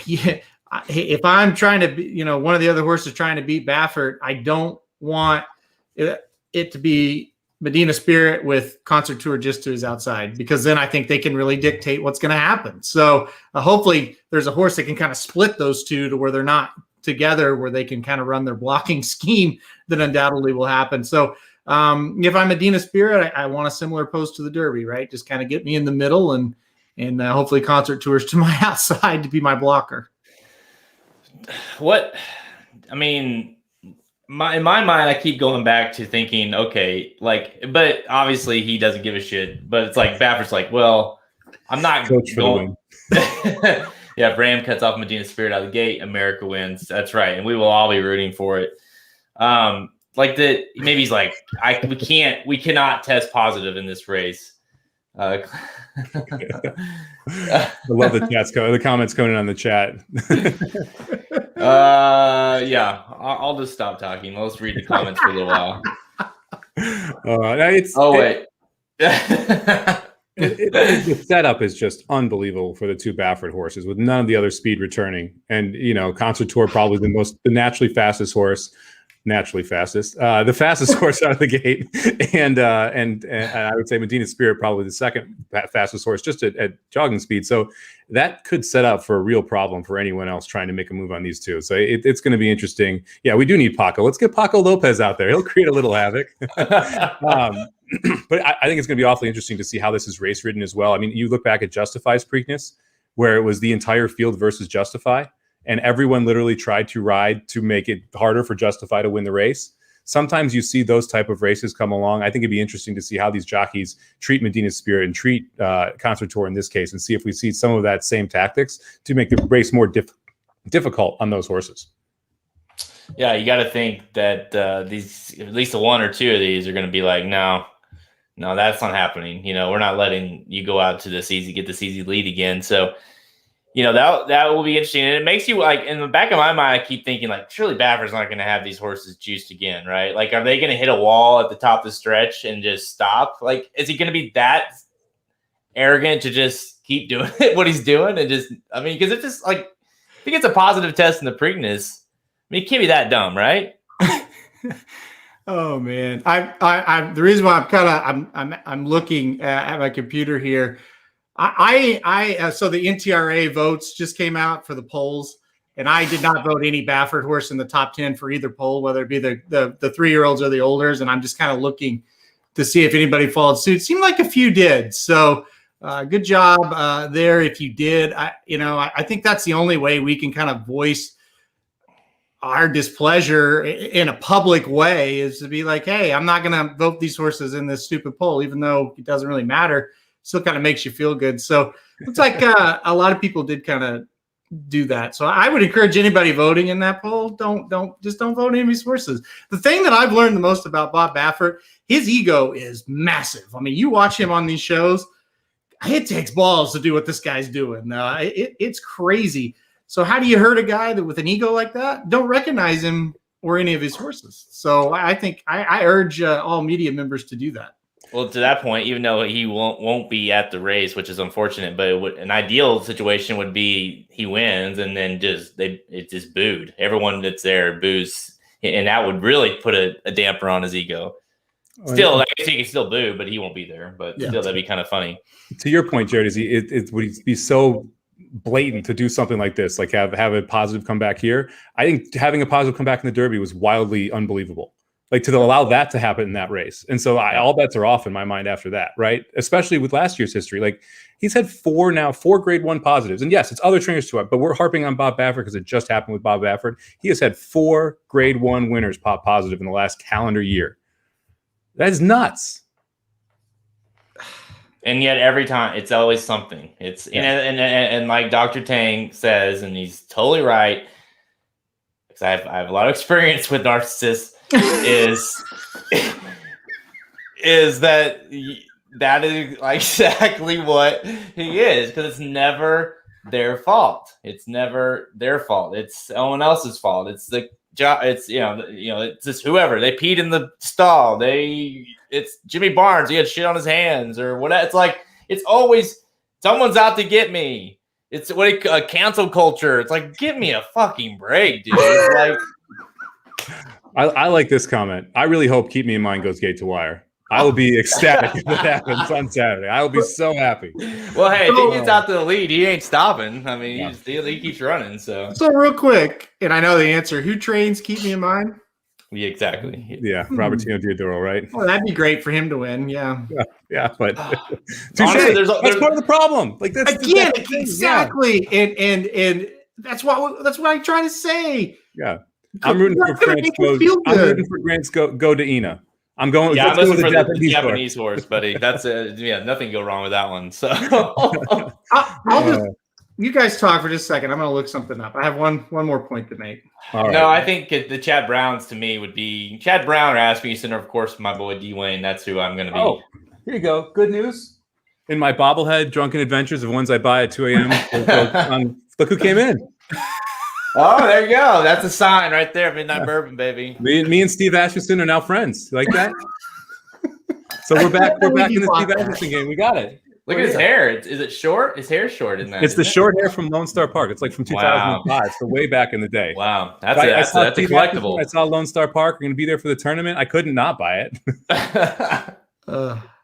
Yeah, if I'm trying to be, one of the other horses trying to beat Baffert, I don't want it to be Medina Spirit with Concert Tour just to his outside, because then I think they can really dictate what's going to happen. So hopefully there's a horse that can kind of split those two to where they're not together, where they can kind of run their blocking scheme that undoubtedly will happen. So if I'm Medina Spirit, I want a similar post to the Derby, right? Just kind of get me in the middle and and hopefully Concert Tours to my outside to be my blocker. What? I mean, in my mind, I keep going back to thinking, okay, like, but obviously he doesn't give a shit. But it's like Baffert's like, well, I'm not going. Yeah, Bram cuts off Medina Spirit out of the gate. America wins. That's right, and we will all be rooting for it. Maybe he's like, we cannot test positive in this race. I love the comments coming in on the chat. Yeah, I'll just stop talking. Let's read the comments for a little while. Wait. The setup is just unbelievable for the two Baffert horses with none of the other speed returning. And, Concert Tour probably the naturally fastest horse. The fastest horse out of the gate, and I would say Medina Spirit probably the second fastest horse just at jogging speed. So that could set up for a real problem for anyone else trying to make a move on these two. So it's going to be interesting. Yeah, we do need Paco. Let's get Paco Lopez out there. He'll create a little havoc. But I think it's going to be awfully interesting to see how this is race ridden as well. I mean, you look back at Justify's Preakness, where it was the entire field versus Justify. And everyone literally tried to ride to make it harder for Justify to win the race. Sometimes you see those type of races come along. I think it'd be interesting to see how these jockeys treat Medina Spirit and treat Concert Tour in this case, and see if we see some of that same tactics to make the race more difficult on those horses. Yeah, you got to think that these, at least the one or two of these, are going to be like, no, that's not happening. We're not letting you go out to get this easy lead again. So. That will be interesting. And it makes you, like, in the back of my mind, I keep thinking, like, surely Baffert's not going to have these horses juiced again, right? Like, are they going to hit a wall at the top of the stretch and just stop? Like, is he going to be that arrogant to just keep doing what he's doing? And just, I mean, because it's just, like, if he gets a positive test in the Preakness, I mean, he can't be that dumb, right? Oh, man. I'm the reason why I'm looking at my computer here. So the NTRA votes just came out for the polls, and I did not vote any Baffert horse in the top 10 for either poll, whether it be the 3-year-olds or the olders. And I'm just kind of looking to see if anybody followed suit. Seemed like a few did. So good job there if you did. I think that's the only way we can kind of voice our displeasure in a public way, is to be like, hey, I'm not going to vote these horses in this stupid poll, even though it doesn't really matter. Still kind of makes you feel good. So looks like a lot of people did kind of do that. So I would encourage anybody voting in that poll, don't vote any of these horses. The thing that I've learned the most about Bob Baffert, his ego is massive. I mean, you watch him on these shows, it takes balls to do what this guy's doing. It's crazy. So how do you hurt a guy that with an ego like that? Don't recognize him or any of his horses. So I think I urge all media members to do that. Well, to that point, even though he won't be at the race, which is unfortunate, but an ideal situation would be he wins and then it's just booed. Everyone that's there boos, and that would really put a damper on his ego. Still, I guess he can still boo, but he won't be there. But still, that'd be kind of funny. To your point, Jared, would he be so blatant to do something like this, like have a positive comeback here? I think having a positive comeback in the Derby was wildly unbelievable. Like, to allow that to happen in that race. And so all bets are off in my mind after that, right? Especially with last year's history. Like, he's had four grade 1 positives. And yes, it's other trainers too, but we're harping on Bob Baffert because it just happened with Bob Baffert. He has had 4 grade 1 winners pop positive in the last calendar year. That is nuts. And yet every time it's always something. It's and like Dr. Tang says, and he's totally right, because I have a lot of experience with narcissists. is that is exactly what he is, because it's never their fault. It's never their fault. It's someone else's fault. It's the job. It's it's just whoever they peed in the stall. It's Jimmy Barnes. He had shit on his hands or whatever. It's like it's always someone's out to get me. It's cancel culture. It's like, give me a fucking break, dude. Like. I like this comment. I really hope Keep Me in Mind goes gate to wire. I will be ecstatic if it happens on Saturday. I will be so happy. Well, hey, if he gets out to the lead, he ain't stopping. I mean, he keeps running. So real quick, and I know the answer. Who trains Keep Me in Mind? Yeah, exactly. Yeah, Robertino Diodoro, right? Well, that'd be great for him to win. Yeah. Yeah, but Honestly, that's part of the problem. Like that's Again, the thing. exactly. And that's what I try to say. Yeah. I'm rooting for That's gonna France. make him feel I'm good. rooting for France. Go to Ina. I'm going. Yeah, I'm let's go listening with for the the Japanese Japanese horse, buddy. That's nothing go wrong with that one. So I'll just you guys talk for just a second. I'm gonna look something up. I have one more point to make. All right. No, I think the Chad Browns to me would be Chad Brown or Asmussen, or of course my boy Dwayne. That's who I'm going to be. Oh, here you go. Good news. In my bobblehead drunken adventures of ones I buy at 2 a.m. Look who came in. Oh, there you go. That's a sign right there. Midnight Bourbon, baby. Me and Steve Asmussen are now friends. You like that? So we're back in the Steve Asmussen game. We got it. Look at his hair. Is it short? His hair's short in that. It's the short hair from Lone Star Park. It's like from 2005. So way back in the day. Wow. That's a collectible. I saw Lone Star Park. We're going to be there for the tournament. I couldn't not buy it.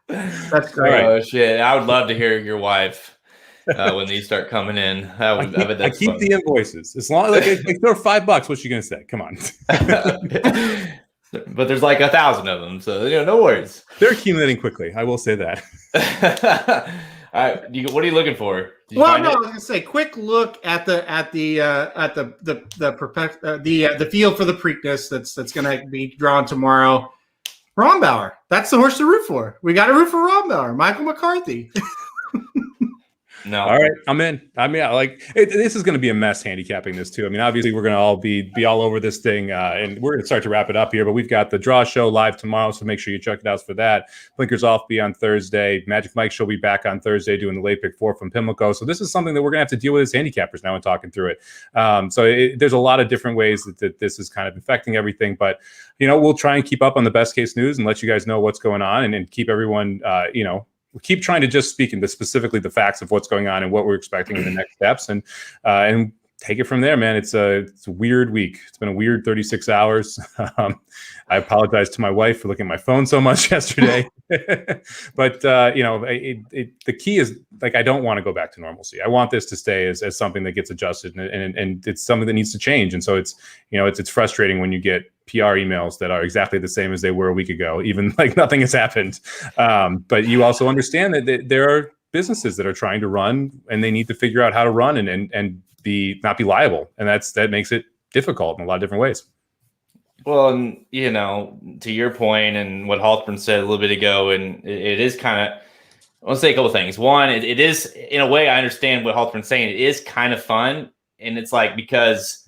That's great. Oh, shit. I would love to hear your wife when these start coming in. I keep the invoices. As long as like throw $5, what's she going to say? Come on. But there's like 1,000 of them, so no worries. They're accumulating quickly. I will say that. All right, what are you looking for? Well, no, I was gonna say, quick look at the field for the Preakness that's gonna be drawn tomorrow. Rombauer, that's the horse to root for. We got to root for Rombauer, Michael McCarthy. No. All right, I'm in. I mean, this is going to be a mess handicapping this too. I mean, obviously we're going to all be all over this thing, and we're going to start to wrap it up here. But we've got the draw show live tomorrow, so make sure you check it out for that. Blinkers Off be on Thursday. Magic Mike show will be back on Thursday doing the late pick 4 from Pimlico. So this is something that we're going to have to deal with as handicappers now and talking through it. There's a lot of different ways that this is kind of affecting everything, but we'll try and keep up on the best case news and let you guys know what's going on and keep everyone we keep trying to just speak into specifically the facts of what's going on and what we're expecting in the next steps, and take it from there, man. It's a weird week. It's been a weird 36 hours. I apologize to my wife for looking at my phone so much yesterday, but the key is I don't want to go back to normalcy. I want this to stay as something that gets adjusted, and it's something that needs to change. And so it's frustrating when you get PR emails that are exactly the same as they were a week ago, even nothing has happened. But you also understand that there are businesses that are trying to run and they need to figure out how to run and not be liable. And that makes it difficult in a lot of different ways. Well, and to your point and what Halterman said a little bit ago, and it is kind of, I want to say a couple of things. One, it is, in a way, I understand what Halterman's saying. It is kind of fun. And it's because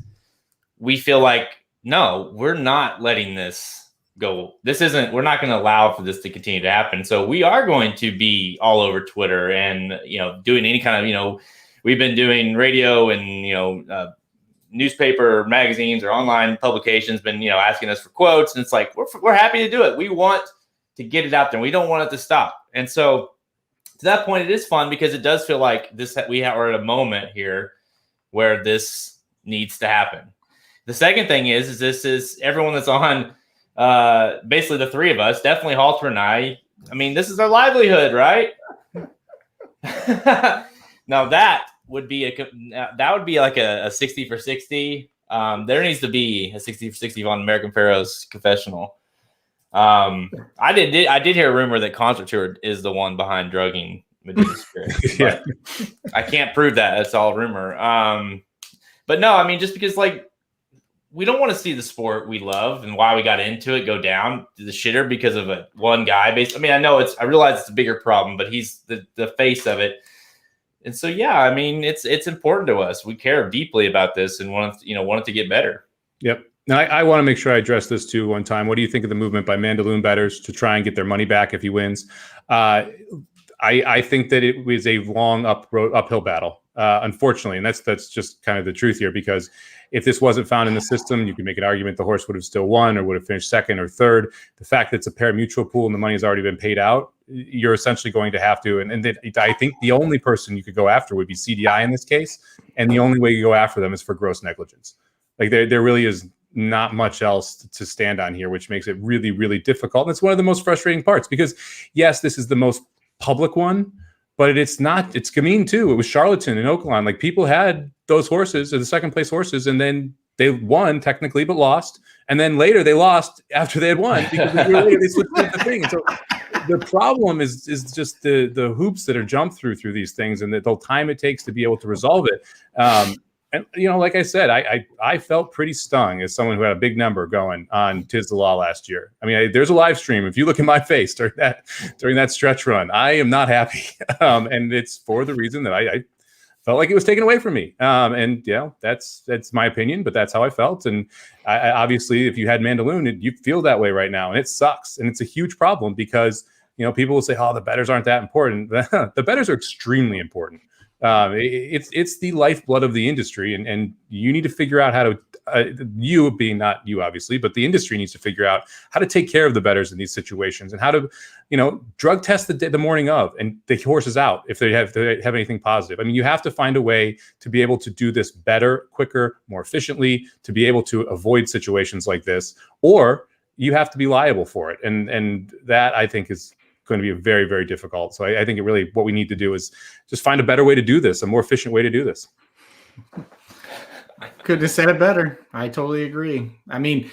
we feel like, no, we're not letting this go. We're not going to allow for this to continue to happen. So we are going to be all over Twitter and, doing any kind of, we've been doing radio and, newspaper magazines or online publications been, asking us for quotes. And it's we're happy to do it. We want to get it out there. We don't want it to stop. And so to that point, it is fun because it does feel like we are at a moment here where this needs to happen. The second thing is this is everyone that's on, basically the three of us, definitely Halter and I mean, this is our livelihood, right? Now that would be like a 60 for 60. There needs to be a 60 for 60 on American Pharaoh's confessional. I did hear a rumor that Concert Tour is the one behind drugging Medina Spirit. Yeah. I can't prove that. It's all rumor. But no, I mean, just because we don't want to see the sport we love and why we got into it go down to the shitter because of one guy. I realize it's a bigger problem, but he's the face of it. And so, yeah, I mean, it's important to us. We care deeply about this and want it to get better. Yep. Now, I want to make sure I address this too one time. What do you think of the movement by Mandaloon bettors to try and get their money back if he wins? I think that it was a long uphill battle, unfortunately, and that's just kind of the truth here. Because if this wasn't found in the system, you could make an argument the horse would have still won or would have finished second or third. The fact that it's a pari-mutuel pool and the money has already been paid out, you're essentially going to have to. And I think the only person you could go after would be CDI in this case, and the only way you go after them is for gross negligence. There really is not much else to stand on here, which makes it really, really difficult. And it's one of the most frustrating parts because, yes, this is the most public one, but it's not. It's Gamine too. It was Charlatan and Oaklawn. People had those horses, or the second place horses, and then they won technically, but lost. And then later they lost after they had won because a year later they switched to the thing. And so the problem is just the hoops that are jumped through these things and the time it takes to be able to resolve it. And, like I said, I felt pretty stung as someone who had a big number going on Tis the Law last year. I mean, there's a live stream. If you look at my face during that stretch run, I am not happy. And it's for the reason that I felt like it was taken away from me. And that's my opinion, but that's how I felt. And I obviously, if you had Mandaloon, you feel that way right now. And it sucks. And it's a huge problem because, people will say, oh, the bettors aren't that important. The bettors are extremely important. It's the lifeblood of the industry, and you need to figure out how to you being not you obviously, but the industry needs to figure out how to take care of the bettors in these situations and how to drug test the morning of and the horses out if they have anything positive. I mean, you have to find a way to be able to do this better, quicker, more efficiently, to be able to avoid situations like this, or you have to be liable for it, and that I think is going to be very, very difficult. So I think what we need to do is just find a better way to do this, a more efficient way to do this. Couldn't have said it better. I totally agree. I mean,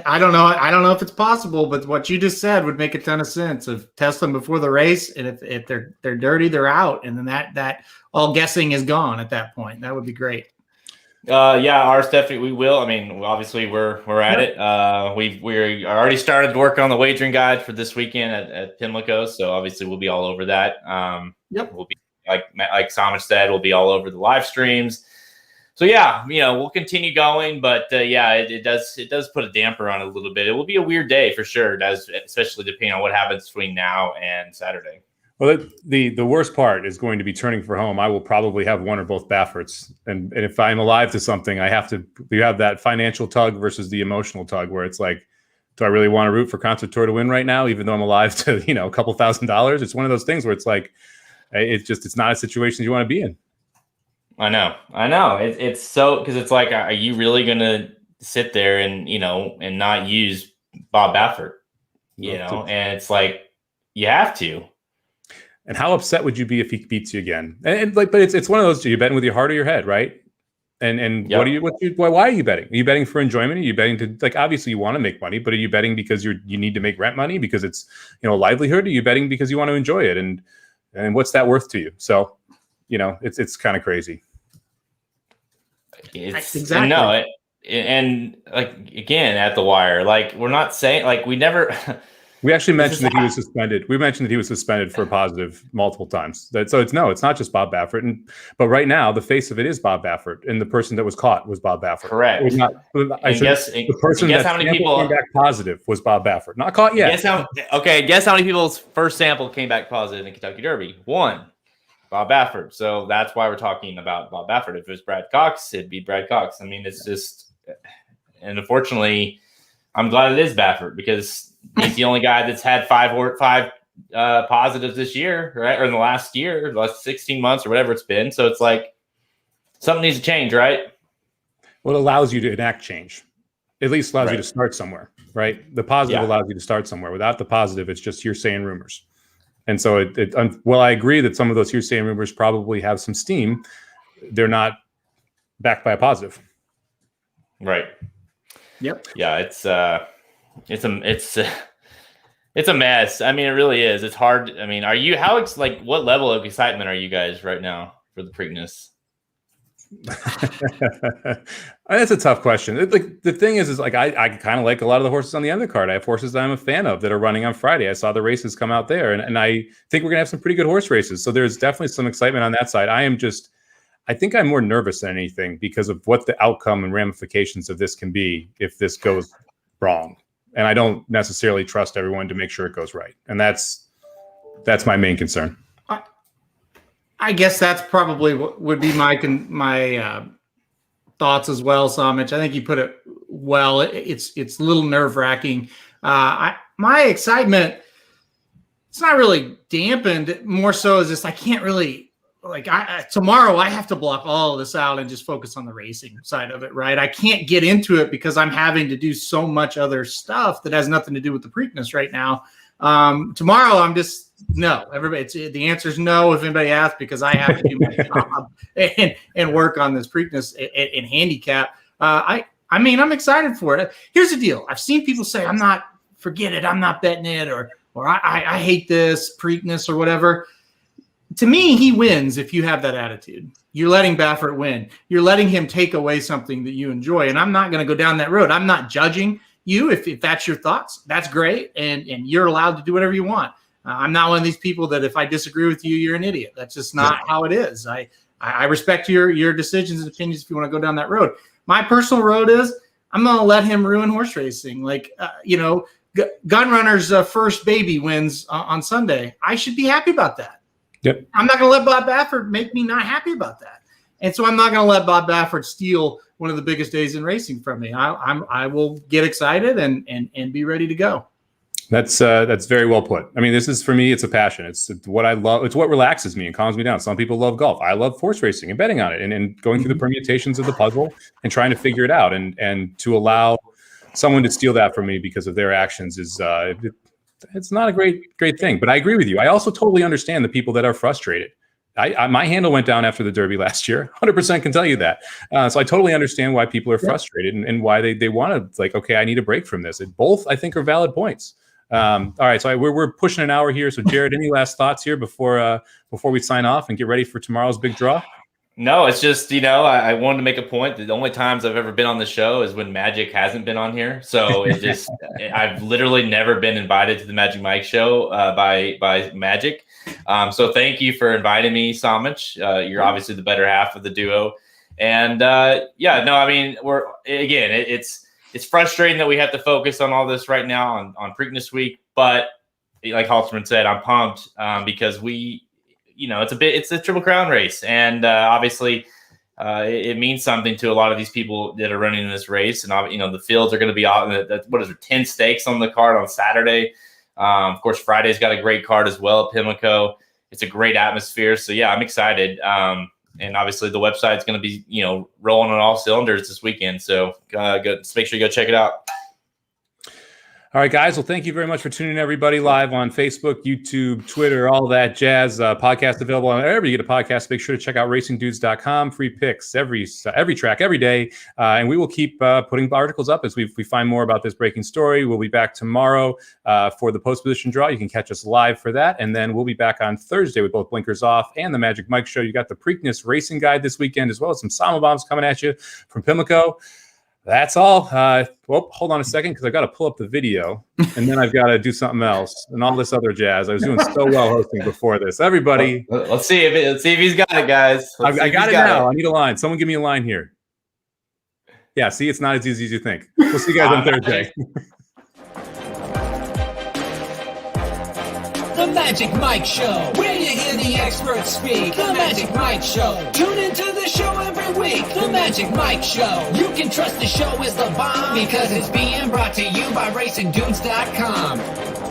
I don't know if it's possible, but what you just said would make a ton of sense of test them before the race. And if they're dirty, they're out. And then that all guessing is gone at that point. That would be great. Ours definitely we will. I mean, obviously we're at it. We already started to work on the wagering guide for this weekend at Pimlico, so obviously we'll be all over that. We'll be like Somich said, we'll be all over the live streams. So we'll continue going, but it does put a damper on it a little bit. It will be a weird day for sure, especially depending on what happens between now and Saturday. Well, the worst part is going to be turning for home. I will probably have one or both Bafferts. And if I'm alive to something, you have that financial tug versus the emotional tug where it's like, do I really want to root for Concert Tour to win right now, even though I'm alive to, a couple $1,000s? It's one of those things where it's like, it's not a situation you want to be in. I know. It's so, because it's like, are you really going to sit there and, and not use Bob Baffert, and it's like, you have to. And how upset would you be if he beats you again? But it's one of those. Are you betting with your heart or your head, right? And yep. Why are you betting? Are you betting for enjoyment? Are you betting to obviously you want to make money, but are you betting because you need to make rent money because it's a livelihood? Are you betting because you want to enjoy it? And what's that worth to you? So it's kind of crazy. It's exactly no, and again at the wire, we're not saying we never. We actually mentioned that he was suspended. We mentioned that he was suspended for positive multiple times. So it's not just Bob Baffert. But right now, the face of it is Bob Baffert, and the person that was caught was Bob Baffert. Correct. It was not, the person that how many people came back positive was Bob Baffert. Not caught yet. Guess how many people's first sample came back positive in the Kentucky Derby? One, Bob Baffert. So that's why we're talking about Bob Baffert. If it was Brad Cox, it'd be Brad Cox. I mean, it's just, and unfortunately, I'm glad it is Baffert because he's the only guy that's had five positives this year, right? Or in the last year, the last 16 months or whatever it's been. So it's like something needs to change, right? Well, it allows you to enact change. At least allows you to start somewhere, right? The positive allows you to start somewhere. Without the positive, it's just hearsay and rumors. And so I agree that some of those hearsay and rumors probably have some steam. They're not backed by a positive. Right. Yep. Yeah, it's a mess. I mean, it really is. It's hard. I mean, what level of excitement are you guys right now for the Preakness? That's a tough question. The thing is I kind of like a lot of the horses on the undercard. I have horses that I'm a fan of that are running on Friday. I saw the races come out there, and I think we're gonna have some pretty good horse races. So there's definitely some excitement on that side. I think I'm more nervous than anything because of what the outcome and ramifications of this can be if this goes wrong. And I don't necessarily trust everyone to make sure it goes right. And that's my main concern. I guess that's probably what would be my thoughts as well, Somich. I think you put it well. It's a little nerve-wracking. My excitement, it's not really dampened. More so is just I can't really tomorrow I have to block all of this out and just focus on the racing side of it, right? I can't get into it because I'm having to do so much other stuff that has nothing to do with the Preakness right now. Tomorrow I'm just no. The answer is no if anybody asks because I have to do my job and work on this Preakness and handicap. I I mean, I'm excited for it. Here's the deal. I've seen people say, forget it. I'm not betting it, or I hate this, Preakness or whatever. To me, he wins if you have that attitude. You're letting Baffert win. You're letting him take away something that you enjoy. And I'm not going to go down that road. I'm not judging you. If that's your thoughts, that's great. And you're allowed to do whatever you want. I'm not one of these people that if I disagree with you, you're an idiot. That's just not how it is. I respect your decisions and opinions if you want to go down that road. My personal road is I'm going to let him ruin horse racing. Like, Gunrunner's first baby wins on Sunday. I should be happy about that. Yep. I'm not going to let Bob Baffert make me not happy about that. And so I'm not going to let Bob Baffert steal one of the biggest days in racing from me. I will get excited and be ready to go. That's very well put. I mean, this is, for me, it's a passion. It's what I love. It's what relaxes me and calms me down. Some people love golf. I love horse racing and betting on it and going through the permutations of the puzzle and trying to figure it out. And to allow someone to steal that from me because of their actions is it's not a great thing. But I agree with you. I also totally understand the people that are frustrated. My handle went down after the Derby last year. 100% can tell you that. So I totally understand why people are frustrated and why they want to, like, okay, I need a break from this. Both, I think, are valid points. All right, so we're pushing an hour here. So Jared, any last thoughts here before we sign off and get ready for tomorrow's big draw? No, it's just, I wanted to make a point that the only times I've ever been on the show is when Magic hasn't been on here. So it just, I've literally never been invited to the Magic Mike show by Magic. So thank you for inviting me, Somich. You're obviously the better half of the duo. And it's frustrating that we have to focus on all this right now on Preakness week. But like Halterman said, I'm pumped because it's a Triple Crown race. And obviously it means something to a lot of these people that are running in this race. And, the fields are going to be out. 10 stakes on the card on Saturday. Of course, Friday's got a great card as well at Pimlico. It's a great atmosphere. So, yeah, I'm excited. And obviously the website's going to be, rolling on all cylinders this weekend. So make sure you go check it out. All right, guys. Well, thank you very much for tuning in, everybody, live on Facebook, YouTube, Twitter, all that jazz. Podcast available on wherever you get a podcast. Make sure to check out racingdudes.com. Free picks every track, every day. And we will keep putting articles up as we find more about this breaking story. We'll be back tomorrow for the post-position draw. You can catch us live for that. And then we'll be back on Thursday with both Blinkers Off and the Magic Mike Show. You got the Preakness Racing Guide this weekend, as well as some Sama Bombs coming at you from Pimlico. That's all. Hold on a second, because I've got to pull up the video, and then I've got to do something else and all this other jazz. I was doing so well hosting before this. Everybody, let's see if he's got it, guys. I got it now. I need a line. Someone give me a line here. Yeah, see, it's not as easy as you think. We'll see you guys on Thursday. The Magic Mike Show, where you hear the experts speak. The Magic Mike Show. Tune into the show every week. The Magic Mike Show. You can trust the show is the bomb because it's being brought to you by RacingDudes.com.